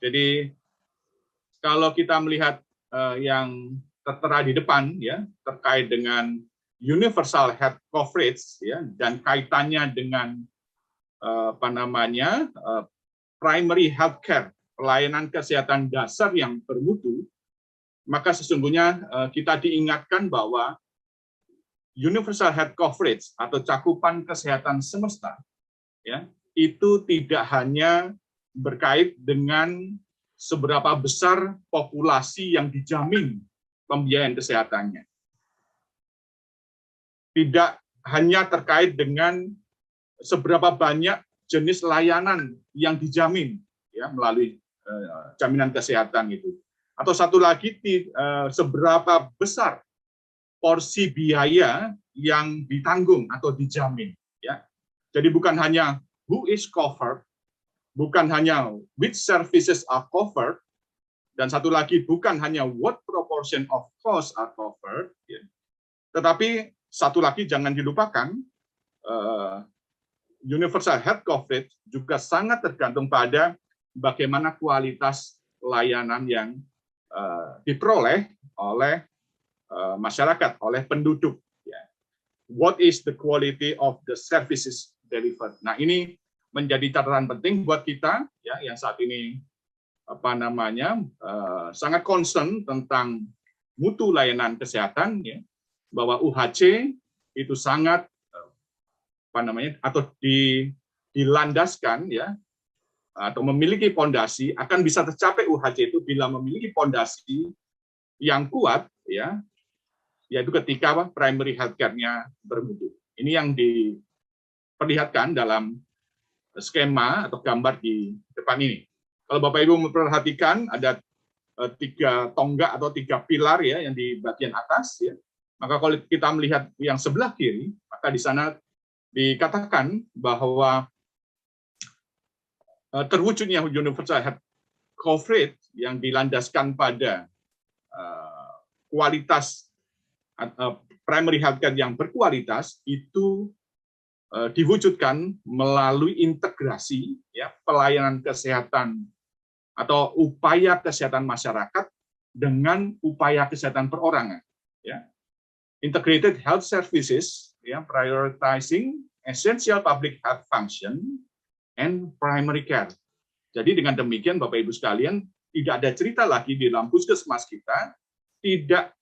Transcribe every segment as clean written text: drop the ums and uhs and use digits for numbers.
Jadi kalau kita melihat yang tertera di depan ya terkait dengan universal health coverage ya dan kaitannya dengan primary healthcare, pelayanan kesehatan dasar yang bermutu, maka sesungguhnya kita diingatkan bahwa universal health coverage atau cakupan kesehatan semesta ya itu tidak hanya berkait dengan seberapa besar populasi yang dijamin pembiayaan kesehatannya. Tidak hanya terkait dengan seberapa banyak jenis layanan yang dijamin ya melalui jaminan kesehatan itu. Atau satu lagi seberapa besar porsi biaya yang ditanggung atau dijamin ya. Jadi bukan hanya who is covered, bukan hanya which services are covered, dan satu lagi bukan hanya what proportion of costs are covered, ya. Tetapi satu lagi jangan dilupakan, universal health coverage juga sangat tergantung pada bagaimana kualitas layanan yang diperoleh oleh masyarakat, oleh penduduk. Ya. What is the quality of the services delivered? Nah, ini menjadi catatan penting buat kita ya yang saat ini sangat concern tentang mutu layanan kesehatan ya, bahwa UHC itu sangat dilandaskan ya atau memiliki pondasi, akan bisa tercapai UHC itu bila memiliki pondasi yang kuat ya, yaitu ketika primary healthcare-nya bermutu. Ini yang diperlihatkan dalam skema atau gambar di depan ini. Kalau Bapak Ibu memperhatikan ada 3 tonggak atau 3 pilar ya yang di bagian atas ya. Maka kalau kita melihat yang sebelah kiri, maka di sana dikatakan bahwa terwujudnya universal health coverage yang dilandaskan pada kualitas primary healthcare yang berkualitas itu diwujudkan melalui integrasi ya pelayanan kesehatan atau upaya kesehatan masyarakat dengan upaya kesehatan perorangan ya. Integrated health services ya prioritizing essential public health function and primary care. Jadi dengan demikian Bapak Ibu sekalian tidak ada cerita lagi di dalam puskesmas kita tidak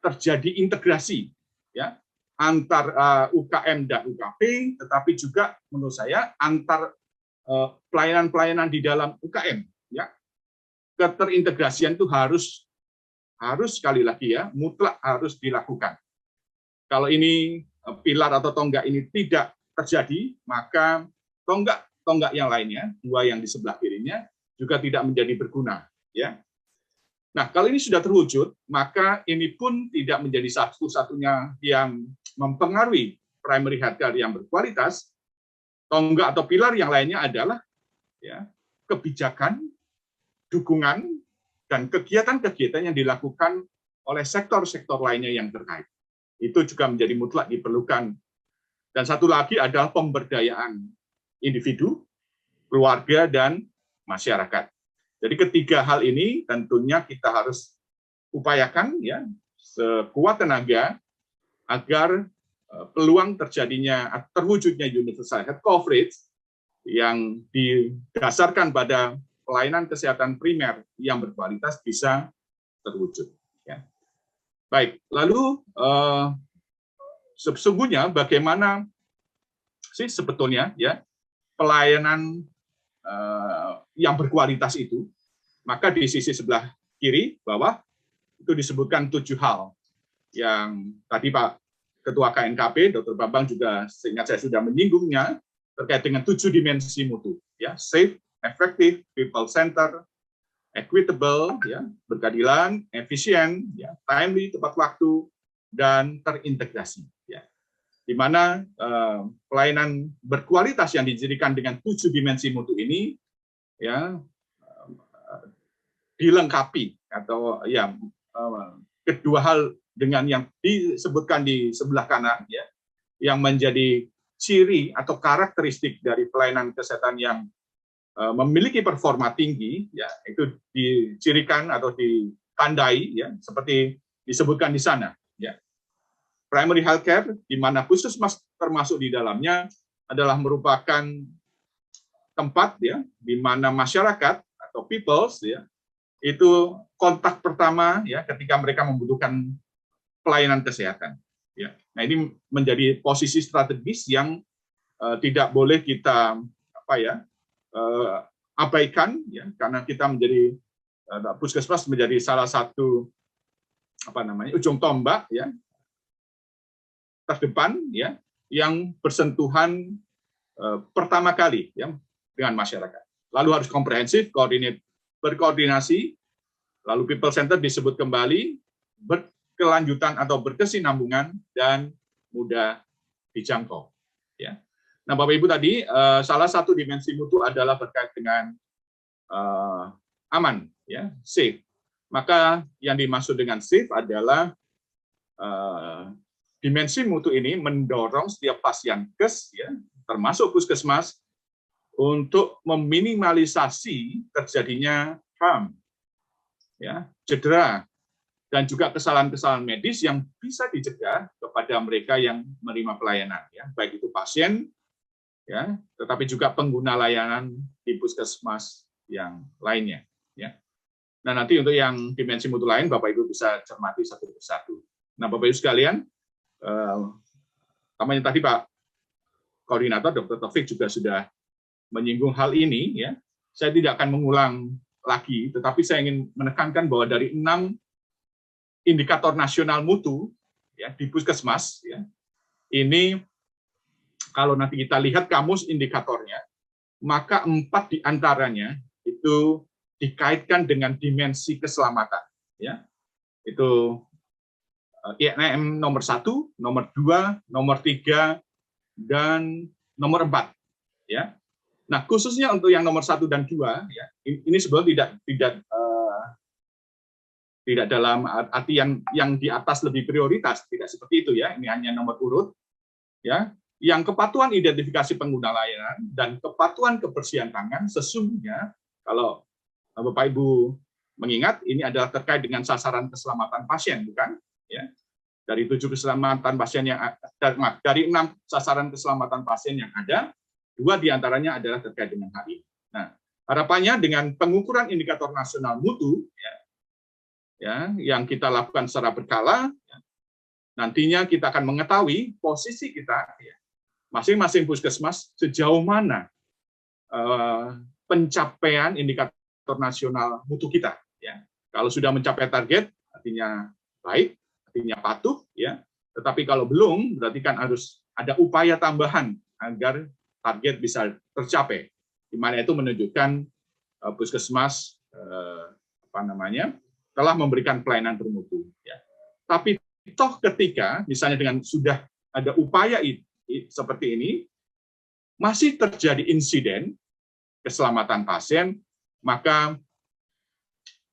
terjadi integrasi ya antar UKM dan UKP, tetapi juga menurut saya antar pelayanan-pelayanan di dalam UKM ya. Keterintegrasian itu harus sekali lagi ya mutlak harus dilakukan. Kalau ini pilar atau tonggak ini tidak terjadi, maka tonggak yang lainnya, 2 yang di sebelah kirinya juga tidak menjadi berguna ya. Nah, kalau ini sudah terwujud, maka ini pun tidak menjadi satu-satunya yang mempengaruhi primary healthcare yang berkualitas. Tonggak atau pilar yang lainnya adalah ya, kebijakan, dukungan, dan kegiatan-kegiatan yang dilakukan oleh sektor-sektor lainnya yang terkait. Itu juga menjadi mutlak diperlukan. Dan satu lagi adalah pemberdayaan individu, keluarga, dan masyarakat. Jadi ketiga hal ini tentunya kita harus upayakan ya sekuat tenaga agar peluang terwujudnya universal health coverage yang didasarkan pada pelayanan kesehatan primer yang berkualitas bisa terwujud. Ya. Baik, lalu sesungguhnya bagaimana sih sebetulnya ya pelayanan yang berkualitas itu, maka di sisi sebelah kiri bawah itu disebutkan 7 hal yang tadi Pak Ketua KNKP Dr. Bambang juga seingat saya sudah menyinggungnya terkait dengan 7 dimensi mutu ya, safe, effective, people center, equitable ya, berkeadilan, efisien ya, timely, tepat waktu, dan terintegrasi ya. Di mana pelayanan berkualitas yang dijadikan dengan 7 dimensi mutu ini ya dilengkapi atau ya kedua hal dengan yang disebutkan di sebelah kanan ya yang menjadi ciri atau karakteristik dari pelayanan kesehatan yang memiliki performa tinggi, ya itu dicirikan atau ditandai, ya seperti disebutkan di sana. Ya. Primary healthcare, di mana puskesmas termasuk di dalamnya, adalah merupakan tempat, ya, di mana masyarakat atau peoples, ya, itu kontak pertama, ya, ketika mereka membutuhkan pelayanan kesehatan. Ya. Nah, ini menjadi posisi strategis yang tidak boleh kita abaikan, ya, karena kita menjadi puskesmas menjadi salah satu ujung tombak, ya, terdepan, ya, yang bersentuhan pertama kali, ya, dengan masyarakat. Lalu harus komprehensif, berkoordinasi, lalu people center disebut kembali, berkelanjutan atau berkesinambungan, dan mudah dijangkau. Ya. Nah, Bapak Ibu tadi, salah satu dimensi mutu adalah terkait dengan aman, ya, safe. Maka yang dimaksud dengan safe adalah dimensi mutu ini mendorong setiap pasienkes, ya, termasuk puskesmas, untuk meminimalisasi terjadinya harm, ya, cedera, dan juga kesalahan-kesalahan medis yang bisa dicegah kepada mereka yang menerima pelayanan, ya, baik itu pasien, ya, tetapi juga pengguna layanan di puskesmas yang lainnya, ya. Nah, nanti untuk yang dimensi mutu lain, Bapak Ibu bisa cermati satu persatu. Nah, Bapak Ibu sekalian, namanya tadi Pak Koordinator Dr. Taufik juga sudah menyinggung hal ini, ya. Saya tidak akan mengulang lagi, tetapi saya ingin menekankan bahwa dari 6 indikator nasional mutu, ya, di puskesmas, ya, ini kalau nanti kita lihat kamus indikatornya, maka 4 diantaranya itu dikaitkan dengan dimensi keselamatan, ya. Itu INM nomor 1, nomor 2, nomor 3, dan nomor 4, ya. Nah, khususnya untuk yang nomor 1 dan 2, ya, ini sebetulnya tidak dalam arti yang di atas lebih prioritas, tidak seperti itu, ya. Ini hanya nomor urut, ya. Yang kepatuhan identifikasi pengguna layanan dan kepatuhan kebersihan tangan sesungguhnya, kalau Bapak Ibu mengingat, ini adalah terkait dengan sasaran keselamatan pasien, bukan? Ya. Dari 7 keselamatan pasien yang dari 6 sasaran keselamatan pasien yang ada, 2 diantaranya adalah terkait dengan hal ini. Nah, harapannya dengan pengukuran indikator nasional mutu, ya, yang kita lakukan secara berkala, ya, nantinya kita akan mengetahui posisi kita, ya, masing-masing puskesmas sejauh mana pencapaian indikator nasional mutu kita. Ya. Kalau sudah mencapai target, artinya baik, artinya patuh, ya. Tetapi kalau belum, berarti kan harus ada upaya tambahan agar target bisa tercapai. Di mana itu menunjukkan puskesmas telah memberikan pelayanan bermutu. Ya. Tapi toh ketika misalnya dengan sudah ada upaya seperti ini, masih terjadi insiden keselamatan pasien, maka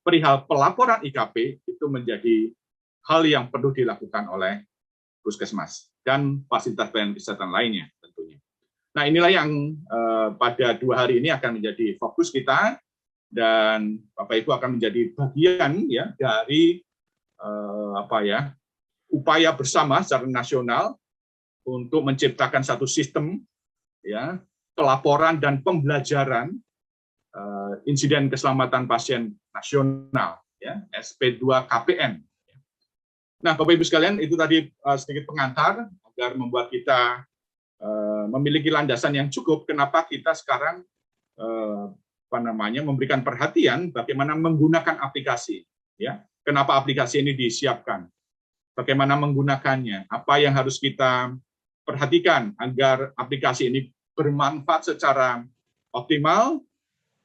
perihal pelaporan IKP itu menjadi hal yang perlu dilakukan oleh puskesmas dan fasilitas pelayanan kesehatan lainnya tentunya. Nah, inilah yang pada 2 hari ini akan menjadi fokus kita, dan Bapak Ibu akan menjadi bagian, ya, dari upaya bersama secara nasional untuk menciptakan satu sistem, ya, pelaporan dan pembelajaran insiden keselamatan pasien nasional, ya, SP2KPN. Nah, Bapak Ibu sekalian, itu tadi sedikit pengantar agar membuat kita memiliki landasan yang cukup kenapa kita sekarang memberikan perhatian bagaimana menggunakan aplikasi, ya. Kenapa aplikasi ini disiapkan? Bagaimana menggunakannya? Apa yang harus kita perhatikan agar aplikasi ini bermanfaat secara optimal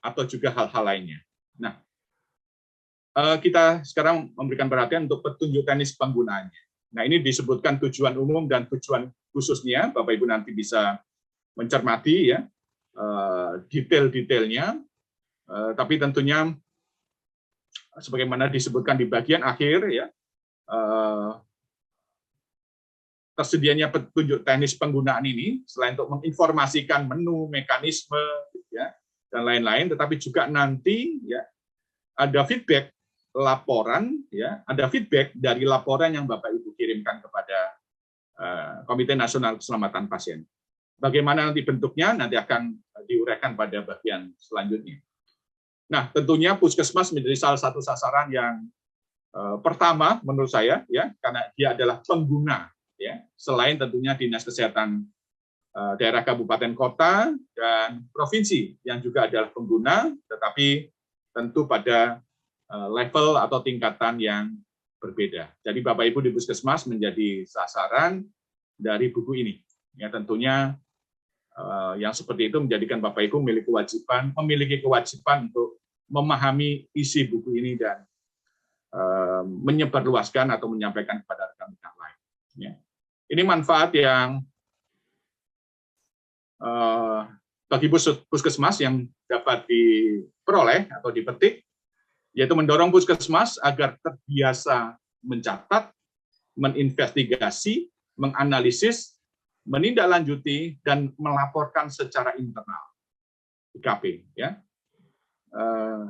atau juga hal-hal lainnya. Nah, kita sekarang memberikan perhatian untuk petunjuk teknis penggunaannya. Nah, ini disebutkan tujuan umum dan tujuan khususnya. Bapak Ibu nanti bisa mencermati, ya, detail-detailnya. Tapi tentunya sebagaimana disebutkan di bagian akhir, ya, tersedianya petunjuk teknis penggunaan ini selain untuk menginformasikan menu, mekanisme, ya, dan lain-lain, tetapi juga nanti ya ada feedback laporan, ya ada feedback dari laporan yang Bapak Ibu kirimkan kepada Komite Nasional Keselamatan Pasien. Bagaimana nanti bentuknya nanti akan diuraikan pada bagian selanjutnya. Nah, tentunya Puskesmas menjadi salah satu sasaran yang pertama menurut saya, ya karena dia adalah pengguna, ya selain tentunya Dinas Kesehatan daerah kabupaten kota dan provinsi yang juga adalah pengguna, tetapi tentu pada level atau tingkatan yang berbeda. Jadi Bapak Ibu di Puskesmas menjadi sasaran dari buku ini. Ya tentunya yang seperti itu menjadikan Bapak Ibu memiliki kewajiban untuk memahami isi buku ini dan menyebarluaskan atau menyampaikan kepada rekan-rekan lain. Ya. Ini manfaat yang bagi Puskesmas yang dapat diperoleh atau dipetik, yaitu mendorong Puskesmas agar terbiasa mencatat, menginvestigasi, menganalisis, menindaklanjuti, dan melaporkan secara internal IKP. Ya.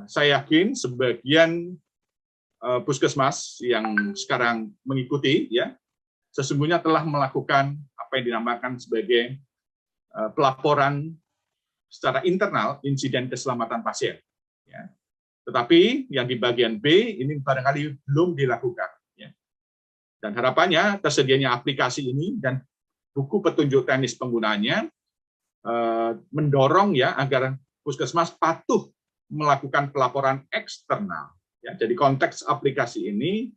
Saya yakin sebagian Puskesmas yang sekarang mengikuti, ya, sesungguhnya telah melakukan apa yang dinamakan sebagai pelaporan secara internal insiden keselamatan pasien. Ya. Tetapi yang di bagian B ini barangkali belum dilakukan. Ya. Dan harapannya tersedianya aplikasi ini dan buku petunjuk teknis penggunaannya mendorong ya agar Puskesmas patuh melakukan pelaporan eksternal. Ya, jadi konteks aplikasi ini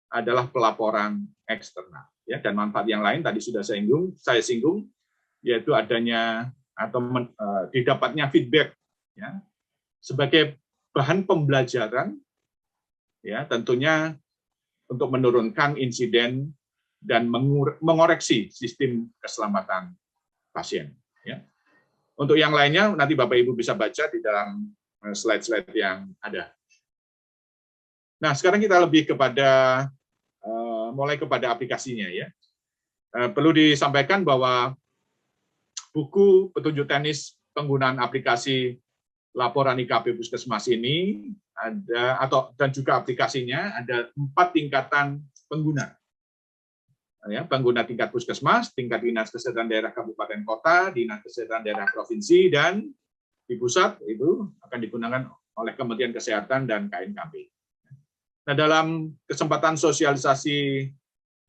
adalah pelaporan eksternal. Ya, dan manfaat yang lain tadi sudah saya singgung, yaitu adanya atau didapatnya feedback ya, sebagai bahan pembelajaran, ya tentunya untuk menurunkan insiden dan mengoreksi sistem keselamatan pasien. Ya. Untuk yang lainnya nanti Bapak Ibu bisa baca di dalam slide-slide yang ada. Nah, sekarang kita lebih kepada mulai kepada aplikasinya ya. Perlu disampaikan bahwa buku petunjuk teknis penggunaan aplikasi laporan IKP Puskesmas ini ada dan juga aplikasinya ada 4 tingkatan pengguna. Ya, pengguna tingkat Puskesmas, tingkat Dinas Kesehatan Daerah Kabupaten Kota, Dinas Kesehatan Daerah Provinsi, dan di pusat itu akan digunakan oleh Kementerian Kesehatan dan KNKP. Nah, dalam kesempatan sosialisasi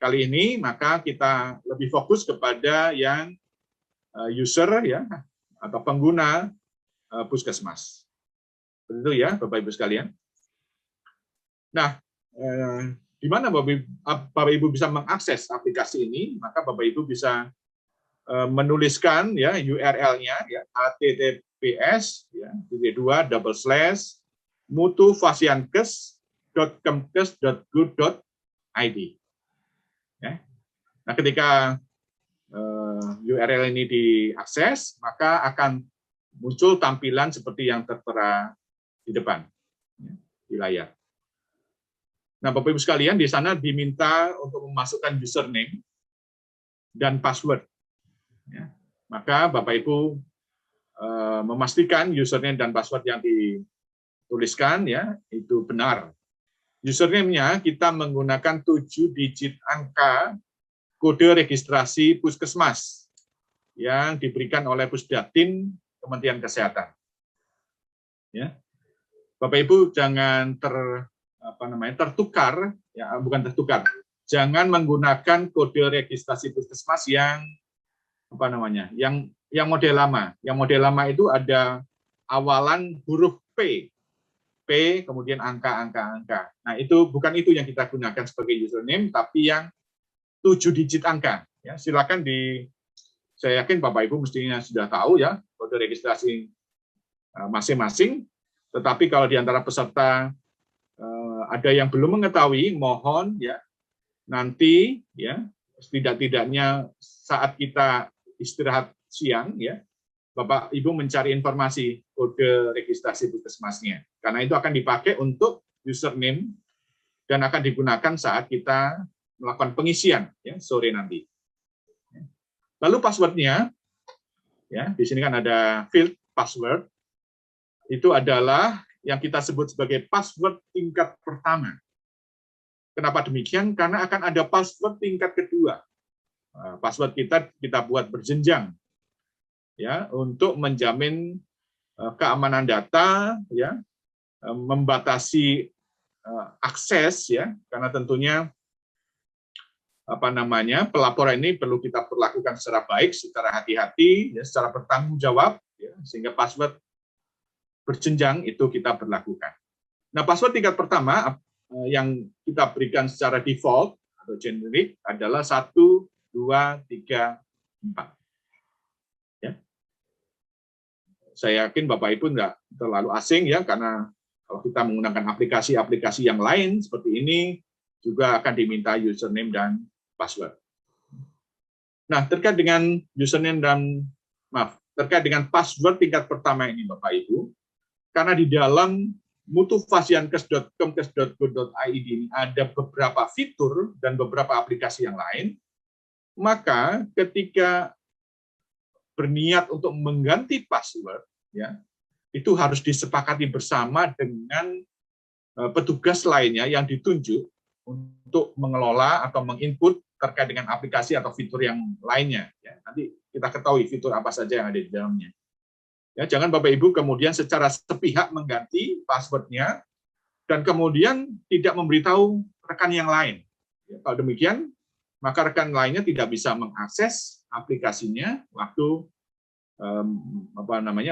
kali ini, maka kita lebih fokus kepada yang user ya atau pengguna Puskesmas. Begitu ya, Bapak Ibu sekalian. Nah, di mana Bapak Ibu bisa mengakses aplikasi ini? Maka Bapak Ibu bisa menuliskan ya URL-nya ya https://mutufasiankes.kemkes.go.id. Ya. Nah, ketika URL ini diakses, maka akan muncul tampilan seperti yang tertera di depan, ya, di layar. Nah, Bapak Ibu sekalian, di sana diminta untuk memasukkan username dan password. Ya. Maka Bapak Ibu memastikan username dan password yang dituliskan ya itu benar. Username-nya kita menggunakan 7 digit angka kode registrasi Puskesmas yang diberikan oleh Pusdatin Kementerian Kesehatan. Ya. Bapak Ibu jangan tertukar, ya bukan tertukar. Jangan menggunakan kode registrasi Puskesmas yang yang model lama. Yang model lama itu ada awalan huruf P kemudian angka. Nah, bukan itu yang kita gunakan sebagai username, tapi yang 7 digit angka. Ya, silakan saya yakin Bapak Ibu mestinya sudah tahu ya kode registrasi masing-masing. Tetapi kalau di antara peserta ada yang belum mengetahui, mohon ya nanti ya setidak-tidaknya saat kita istirahat siang ya Bapak Ibu mencari informasi kode registrasi Puskesmasnya, karena itu akan dipakai untuk username dan akan digunakan saat kita melakukan pengisian ya sore nanti. Lalu passwordnya ya di sini kan ada field password. itu adalah yang kita sebut sebagai password tingkat pertama. Kenapa demikian? Karena akan ada password tingkat kedua. Password kita buat berjenjang, ya, untuk menjamin keamanan data, ya, membatasi akses, ya, karena tentunya pelaporan ini perlu kita perlakukan secara baik, secara hati-hati, ya, secara bertanggung jawab, ya, sehingga password berjenjang itu kita berlakukan. Nah, password tingkat pertama yang kita berikan secara default atau generik adalah 1, 2, 3, 4. Ya. Saya yakin Bapak Ibu nggak terlalu asing, ya, karena kalau kita menggunakan aplikasi-aplikasi yang lain seperti ini juga akan diminta username dan password. Nah, terkait dengan terkait dengan password tingkat pertama ini, Bapak Ibu, karena di dalam mutufasiankes.com.go.id ini ada beberapa fitur dan beberapa aplikasi yang lain, maka ketika berniat untuk mengganti password, ya, itu harus disepakati bersama dengan petugas lainnya yang ditunjuk untuk mengelola atau menginput terkait dengan aplikasi atau fitur yang lainnya. Ya, nanti kita ketahui fitur apa saja yang ada di dalamnya. Ya, jangan Bapak Ibu kemudian secara sepihak mengganti passwordnya dan kemudian tidak memberitahu rekan yang lain. Ya, kalau demikian, maka rekan lainnya tidak bisa mengakses aplikasinya waktu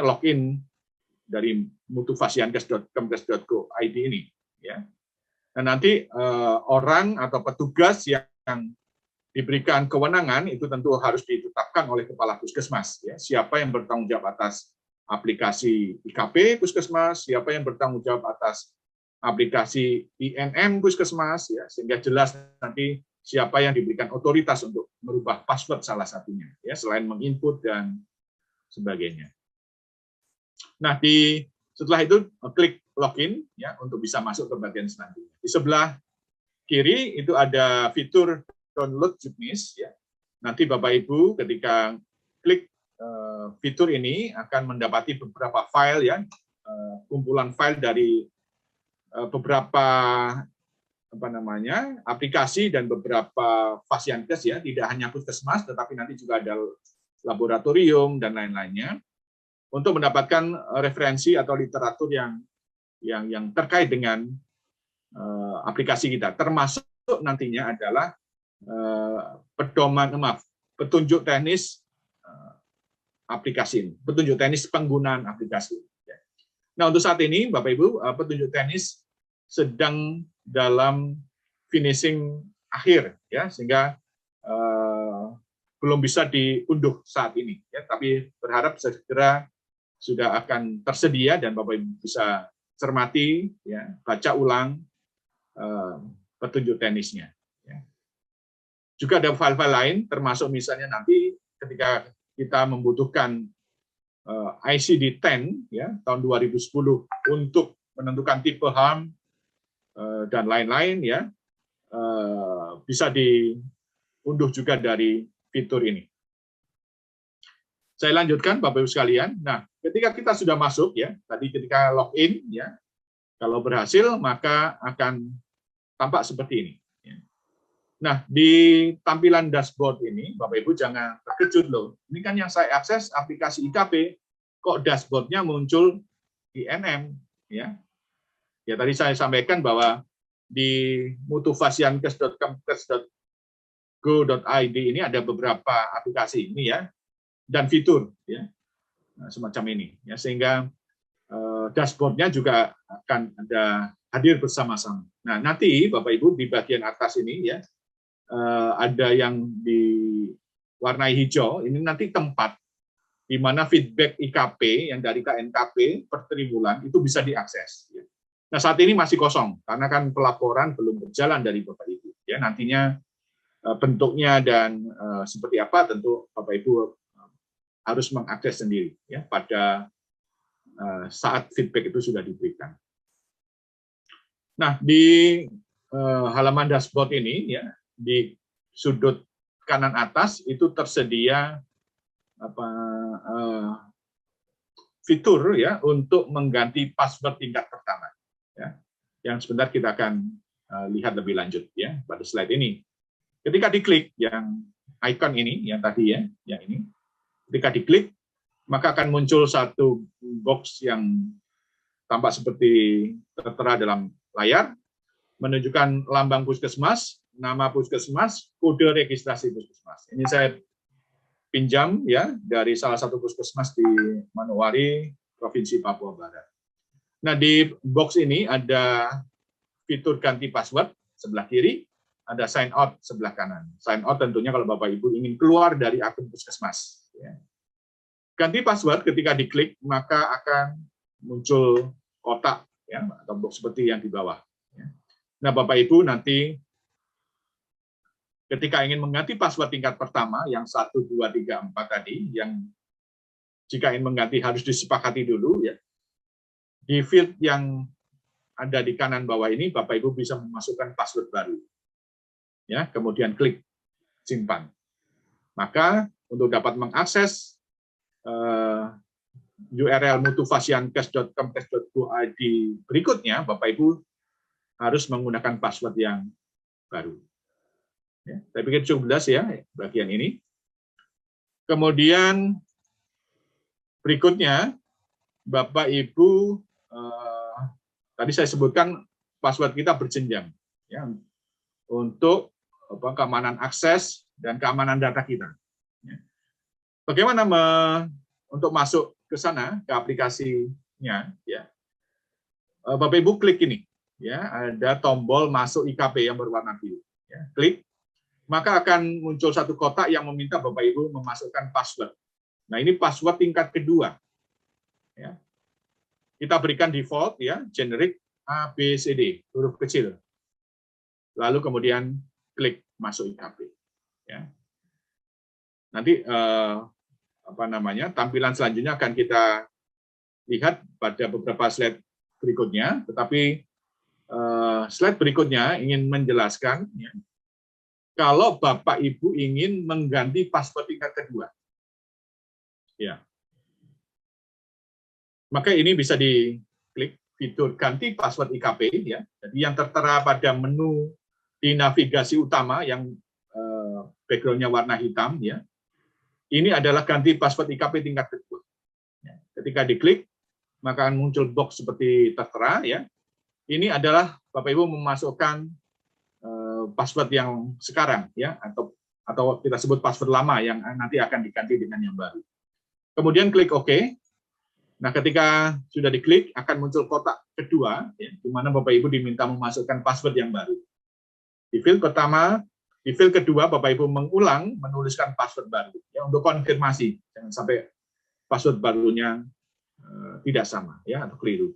login dari mutufasiankes.com.go.id ini. Ya. Dan nanti orang atau petugas yang diberikan kewenangan itu tentu harus ditetapkan oleh kepala puskesmas. Ya. Siapa yang bertanggung jawab atas aplikasi IKP puskesmas, siapa yang bertanggung jawab atas aplikasi INM puskesmas, ya, sehingga jelas nanti siapa yang diberikan otoritas untuk merubah password salah satunya, ya, selain menginput dan sebagainya. Nah, setelah itu klik login, ya, untuk bisa masuk ke bagian selanjutnya. Di sebelah kiri itu ada fitur download juknis, ya. Nanti Bapak Ibu ketika klik fitur ini akan mendapati beberapa file, ya, kumpulan file dari beberapa aplikasi dan beberapa fasiankes, ya, tidak hanya puskesmas tetapi nanti juga ada laboratorium dan lain-lainnya untuk mendapatkan referensi atau literatur yang terkait dengan aplikasi kita, termasuk nantinya adalah petunjuk teknis aplikasi ini, petunjuk teknis penggunaan aplikasi. Nah, untuk saat ini, Bapak Ibu, petunjuk teknis sedang dalam finishing akhir, ya, sehingga belum bisa diunduh saat ini, ya, tapi berharap segera sudah akan tersedia dan Bapak Ibu bisa cermati, ya, baca ulang petunjuk teknisnya. Ya. Juga ada file-file lain, termasuk misalnya nanti ketika kita membutuhkan ICD-10, ya, tahun 2010 untuk menentukan tipe HAM dan lain-lain, ya, bisa diunduh juga dari fitur ini. Saya lanjutkan, Bapak Ibu sekalian. Nah, ketika kita sudah masuk, ya, tadi ketika login, ya, kalau berhasil maka akan tampak seperti ini. Nah, di tampilan dashboard ini, Bapak Ibu jangan terkejut loh. Ini kan yang saya akses aplikasi IKP, kok dashboardnya muncul INM, ya. Ya, tadi saya sampaikan bahwa di mutufasiankes.com.go.id ini ada beberapa aplikasi ini, ya, dan fitur, ya, semacam ini, ya, sehingga dashboardnya juga akan ada hadir bersama-sama. Nah, nanti Bapak Ibu di bagian atas ini, ya, ada yang diwarnai hijau, ini nanti tempat di mana feedback IKP yang dari KNKP per triwulan itu bisa diakses. Ya. Nah, saat ini masih kosong karena kan pelaporan belum berjalan dari Bapak Ibu. Ya, nantinya bentuknya dan seperti apa tentu Bapak Ibu harus mengakses sendiri, ya, pada saat feedback itu sudah diberikan. Nah, di halaman dashboard ini, ya, di sudut kanan atas itu tersedia fitur ya untuk mengganti password tingkat pertama. Ya. Yang sebentar kita akan lihat lebih lanjut ya pada slide ini. Ketika diklik yang icon ini, yang tadi ya, yang ini, ketika diklik maka akan muncul satu box yang tampak seperti tertera dalam layar, menunjukkan lambang puskesmas, nama puskesmas, kode registrasi puskesmas. Ini saya pinjam ya dari salah satu puskesmas di Manowari, Provinsi Papua Barat. Nah, di box ini ada fitur ganti password sebelah kiri, ada sign out sebelah kanan. Sign out tentunya kalau Bapak Ibu ingin keluar dari akun puskesmas. Ya. Ganti password ketika diklik maka akan muncul kotak ya atau box seperti yang di bawah. Ya. Nah, Bapak Ibu nanti ketika ingin mengganti password tingkat pertama yang 1, 2, 3, 4 tadi, yang jika ingin mengganti harus disepakati dulu ya. Di field yang ada di kanan bawah ini Bapak Ibu bisa memasukkan password baru. Ya, kemudian klik simpan. Maka untuk dapat mengakses URL mutufasiankes.kemkes.go.id berikutnya, Bapak Ibu harus menggunakan password yang baru. Ya, saya pikir cukup jelas ya bagian ini. Kemudian berikutnya, Bapak Ibu tadi saya sebutkan password kita berjenjang ya untuk keamanan akses dan keamanan data kita. Ya. Bagaimana untuk masuk ke sana ke aplikasinya ya. Bapak Ibu klik ini ya, ada tombol masuk IKP yang berwarna biru ya. Klik maka akan muncul satu kotak yang meminta Bapak Ibu memasukkan password. Nah, ini password tingkat kedua ya. Kita berikan default ya, generic ABCD huruf kecil. Lalu kemudian klik masuk IKP ya. Nanti tampilan selanjutnya akan kita lihat pada beberapa slide berikutnya, tetapi slide berikutnya ingin menjelaskan ya, kalau Bapak Ibu ingin mengganti password tingkat kedua. Ya. Maka ini bisa diklik fitur ganti password IKP ya. Jadi yang tertera pada menu di navigasi utama yang background-nya warna hitam ya. Ini adalah ganti password IKP tingkat kedua. Ketika diklik, maka akan muncul box seperti tertera ya. Ini adalah Bapak Ibu memasukkan password yang sekarang ya, atau kita sebut password lama yang nanti akan diganti dengan yang baru. Kemudian klik OK. Nah, ketika sudah diklik akan muncul kotak kedua ya, di mana Bapak Ibu diminta memasukkan password yang baru. Di field pertama, di field kedua Bapak Ibu mengulang menuliskan password baru ya untuk konfirmasi, jangan sampai password barunya tidak sama ya atau keliru.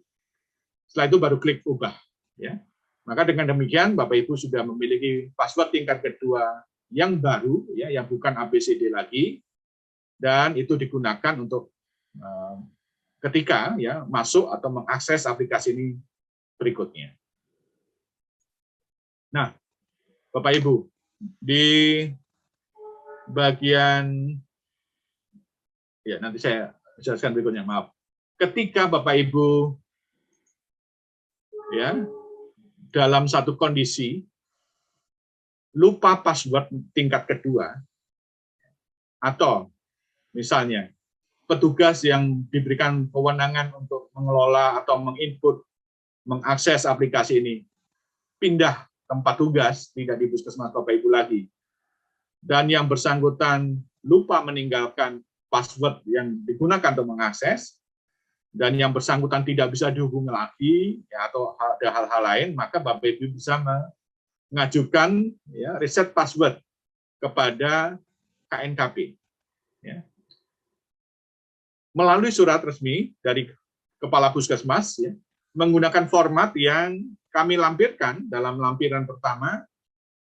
Setelah itu baru klik ubah ya. Maka dengan demikian Bapak Ibu sudah memiliki password tingkat kedua yang baru ya, yang bukan ABCD lagi, dan itu digunakan untuk ketika ya masuk atau mengakses aplikasi ini berikutnya. Nah, Bapak Ibu, di bagian ya nanti saya jelaskan berikutnya, maaf. Ketika Bapak Ibu ya dalam satu kondisi lupa password tingkat kedua, atau misalnya petugas yang diberikan kewenangan untuk mengelola atau menginput, mengakses aplikasi ini pindah tempat tugas, tidak di puskesmas Bapak Ibu lagi, dan yang bersangkutan lupa meninggalkan password yang digunakan untuk mengakses, dan yang bersangkutan tidak bisa dihubungi lagi, ya, atau ada hal-hal lain, maka Bapak Ibu bisa mengajukan ya, reset password kepada KNKP. Ya. Melalui surat resmi dari Kepala Puskesmas, ya, menggunakan format yang kami lampirkan dalam lampiran pertama,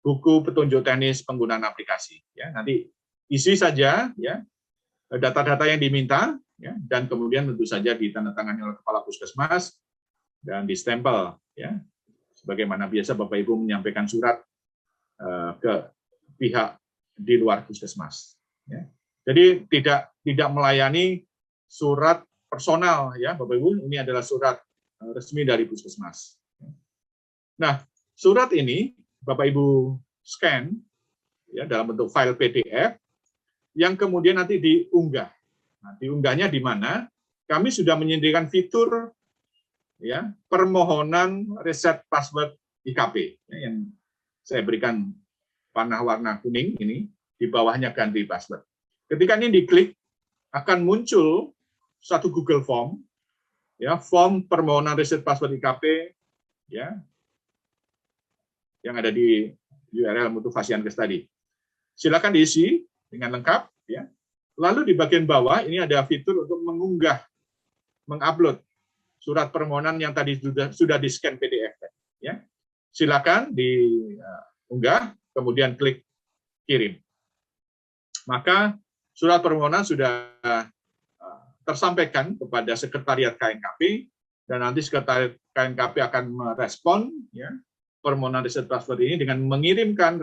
buku petunjuk teknis penggunaan aplikasi. Ya, nanti isi saja ya data-data yang diminta, ya, dan kemudian tentu saja ditandatangani oleh Kepala Puskesmas dan distempel. Ya, sebagaimana biasa Bapak Ibu menyampaikan surat ke pihak di luar Puskesmas. Ya. Jadi tidak melayani surat personal ya Bapak Ibu, ini adalah surat resmi dari Puskesmas. Nah, surat ini Bapak Ibu scan ya dalam bentuk file PDF yang kemudian nanti diunggah. Nah, diunggahnya di mana? Kami sudah menyediakan fitur ya permohonan reset password IKP ya, yang saya berikan panah warna kuning ini, di bawahnya ganti password. Ketika ini diklik, akan muncul satu Google Form, ya form permohonan reset password IKP, ya yang ada di URL Mutufasiankes tadi. Silakan diisi dengan lengkap, ya. Lalu di bagian bawah ini ada fitur untuk mengunggah, mengupload surat permohonan yang tadi sudah di-scan PDF, ya. Silakan diunggah, kemudian klik kirim. Maka surat permohonan sudah tersampaikan kepada Sekretariat KNKP, dan nanti Sekretariat KNKP akan merespon ya permohonan reset password ini dengan mengirimkan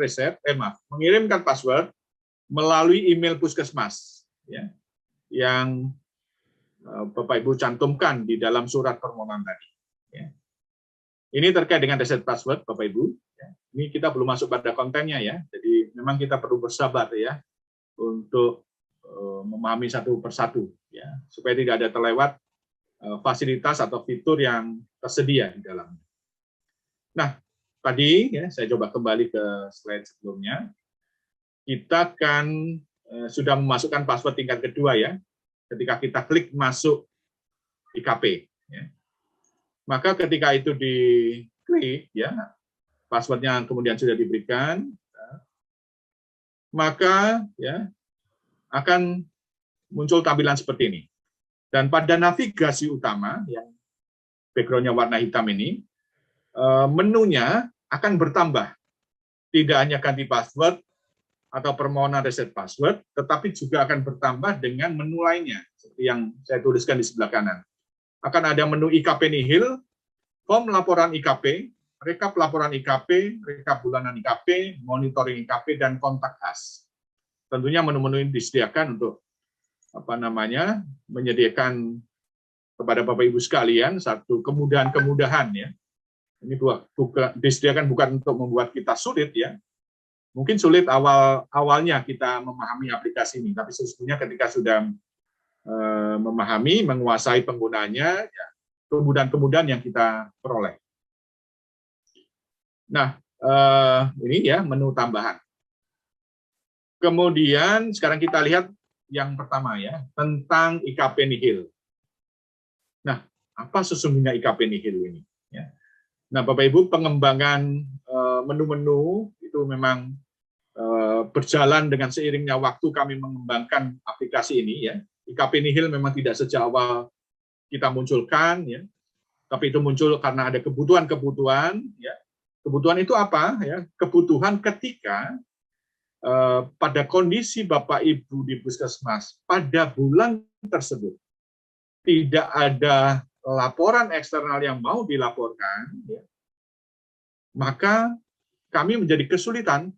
mengirimkan password melalui email Puskesmas ya, yang Bapak Ibu cantumkan di dalam surat permohonan tadi. Ya. Ini terkait dengan reset password, Bapak Ibu. Ya. Ini kita belum masuk pada kontennya ya, jadi memang kita perlu bersabar ya untuk memahami satu persatu ya, supaya tidak ada terlewat fasilitas atau fitur yang tersedia di dalamnya. Nah, tadi ya saya coba kembali ke slide sebelumnya. Kita kan sudah memasukkan password tingkat kedua ya, ketika kita klik masuk IKP. Ya. Maka ketika itu diklik ya, passwordnya kemudian sudah diberikan, maka ya akan muncul tampilan seperti ini. Dan pada navigasi utama yang background-nya warna hitam ini, menunya akan bertambah. Tidak hanya ganti password atau permohonan reset password, tetapi juga akan bertambah dengan menu lainnya, seperti yang saya tuliskan di sebelah kanan. Akan ada menu IKP nihil, form laporan IKP, rekap laporan IKP, rekap bulanan IKP, monitoring IKP, dan kontak khas. Tentunya menu-menu ini disediakan untuk menyediakan kepada Bapak Ibu sekalian satu kemudahan-kemudahan ya. Ini disediakan bukan untuk membuat kita sulit ya. Mungkin sulit awalnya kita memahami aplikasi ini, tapi sesungguhnya ketika sudah memahami, menguasai penggunanya, ya, kemudahan-kemudahan yang kita peroleh. Nah, ini ya menu tambahan. Kemudian sekarang kita lihat yang pertama ya, tentang IKP nihil. Nah, apa sesungguhnya IKP nihil ini? Ya. Nah, Bapak Ibu, pengembangan menu-menu itu memang berjalan dengan seiringnya waktu kami mengembangkan aplikasi ini ya. IKP nihil memang tidak sejak awal kita munculkan ya, tapi itu muncul karena ada kebutuhan-kebutuhan ya. Kebutuhan itu apa ya? Kebutuhan ketika pada kondisi Bapak Ibu di Puskesmas pada bulan tersebut tidak ada laporan eksternal yang mau dilaporkan, ya, maka kami menjadi kesulitan.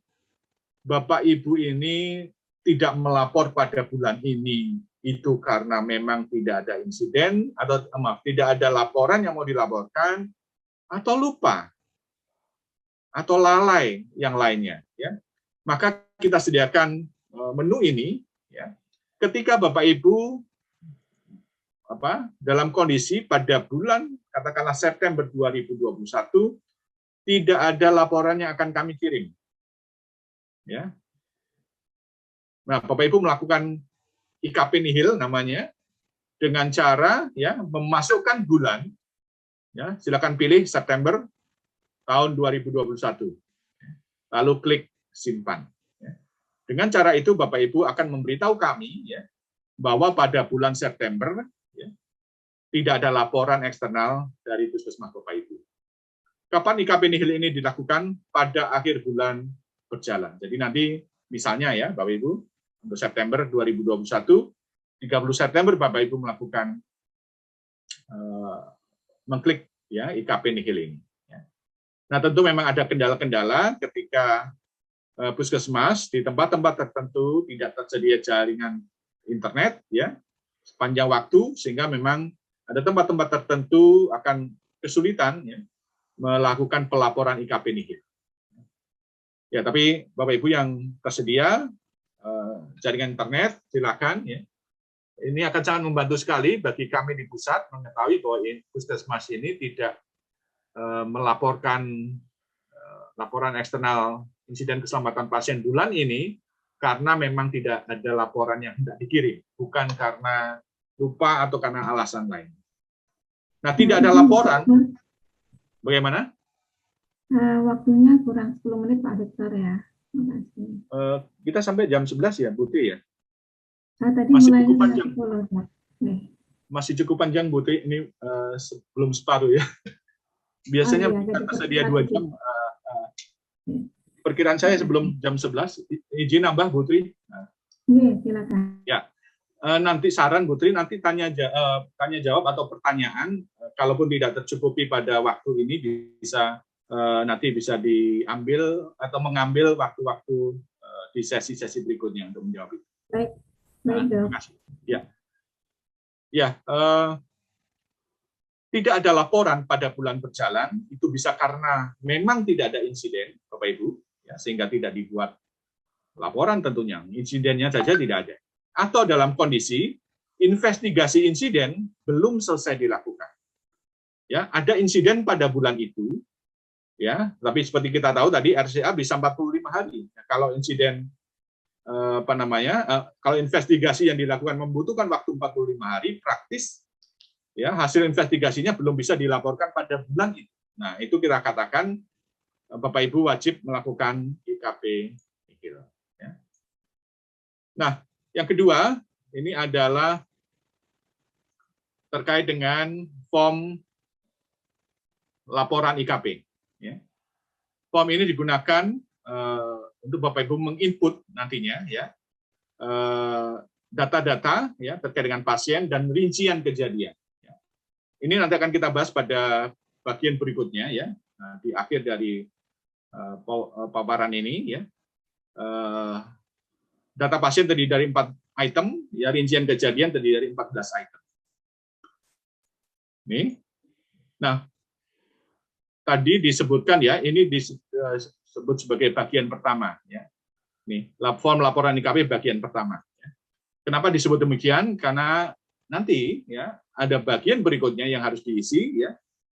Bapak Ibu ini tidak melapor pada bulan ini, itu karena memang tidak ada insiden, atau tidak ada laporan yang mau dilaporkan, atau lupa, atau lalai yang lainnya. Ya. Maka kita sediakan menu ini, ya, ketika Bapak Ibu dalam kondisi pada bulan katakanlah September 2021 tidak ada laporan yang akan kami kirim. Ya. Nah, Bapak Ibu melakukan IKP nihil namanya dengan cara ya memasukkan bulan, ya silakan pilih September tahun 2021, lalu klik simpan. Ya. Dengan cara itu Bapak Ibu akan memberitahu kami ya bahwa pada bulan September ya, tidak ada laporan eksternal dari Puskesmas Bapak Ibu. Kapan IKP nihil ini dilakukan? Pada akhir bulan berjalan. Jadi nanti misalnya ya Bapak Ibu, untuk September 2021, 30 September Bapak Ibu melakukan mengklik ya IKP nihil ini. Ya. Nah tentu memang ada kendala-kendala ketika Puskesmas di tempat-tempat tertentu tidak tersedia jaringan internet, ya, sepanjang waktu, sehingga memang ada tempat-tempat tertentu akan kesulitan ya, melakukan pelaporan IKP nihil. Ya, tapi Bapak Ibu yang tersedia jaringan internet, silakan ya. Ini akan sangat membantu sekali bagi kami di pusat mengetahui bahwa Puskesmas ini tidak melaporkan laporan eksternal insiden keselamatan pasien bulan ini karena memang tidak ada laporan yang hendak dikirim, bukan karena lupa atau karena alasan lain. Nah, tidak ada laporan. Bagaimana? Waktunya kurang 10 menit Pak Dokter ya. Makasih. Kita sampai jam 11 ya, Putri ya? Tadi masih mulai cukup panjang. 10, masih cukup panjang, Putri. Ini belum separuh ya. Biasanya iya, tersedia 2 jam. Perkiraan saya sebelum jam 11. Izin nambah, Putri. Iya, silakan. Ya. Nanti saran, Putri, nanti tanya jawab atau pertanyaan, kalaupun tidak tercukupi pada waktu ini, nanti bisa diambil atau mengambil waktu-waktu di sesi-sesi berikutnya untuk menjawab itu. Baik, terima kasih. Tidak ada laporan pada bulan berjalan, itu bisa karena memang tidak ada insiden, Bapak Ibu, ya, sehingga tidak dibuat laporan tentunya, insidennya saja tidak ada. Atau dalam kondisi investigasi insiden belum selesai dilakukan. Ya, ada insiden pada bulan itu, ya, tapi seperti kita tahu tadi RCA bisa 45 hari. Ya, kalau insiden kalau investigasi yang dilakukan membutuhkan waktu 45 hari, praktis ya hasil investigasinya belum bisa dilaporkan pada bulan itu. Nah, itu kita katakan Bapak Ibu wajib melakukan IKP nihil. Ya. Nah, yang kedua ini adalah terkait dengan form laporan IKP. Ya. Form ini digunakan untuk Bapak Ibu menginput nantinya ya data-data ya terkait dengan pasien dan rincian kejadian. Ya. Ini nanti akan kita bahas pada bagian berikutnya ya, di akhir dari paparan ini ya. Data pasien terdiri dari 4 item, ya, rincian kejadian terdiri dari 14 item. Nih. Nah, tadi disebutkan ya, ini disebut sebagai bagian pertama ya. Nih, form laporan IKP bagian pertama ya. Kenapa disebut demikian? Karena nanti ya ada bagian berikutnya yang harus diisi ya,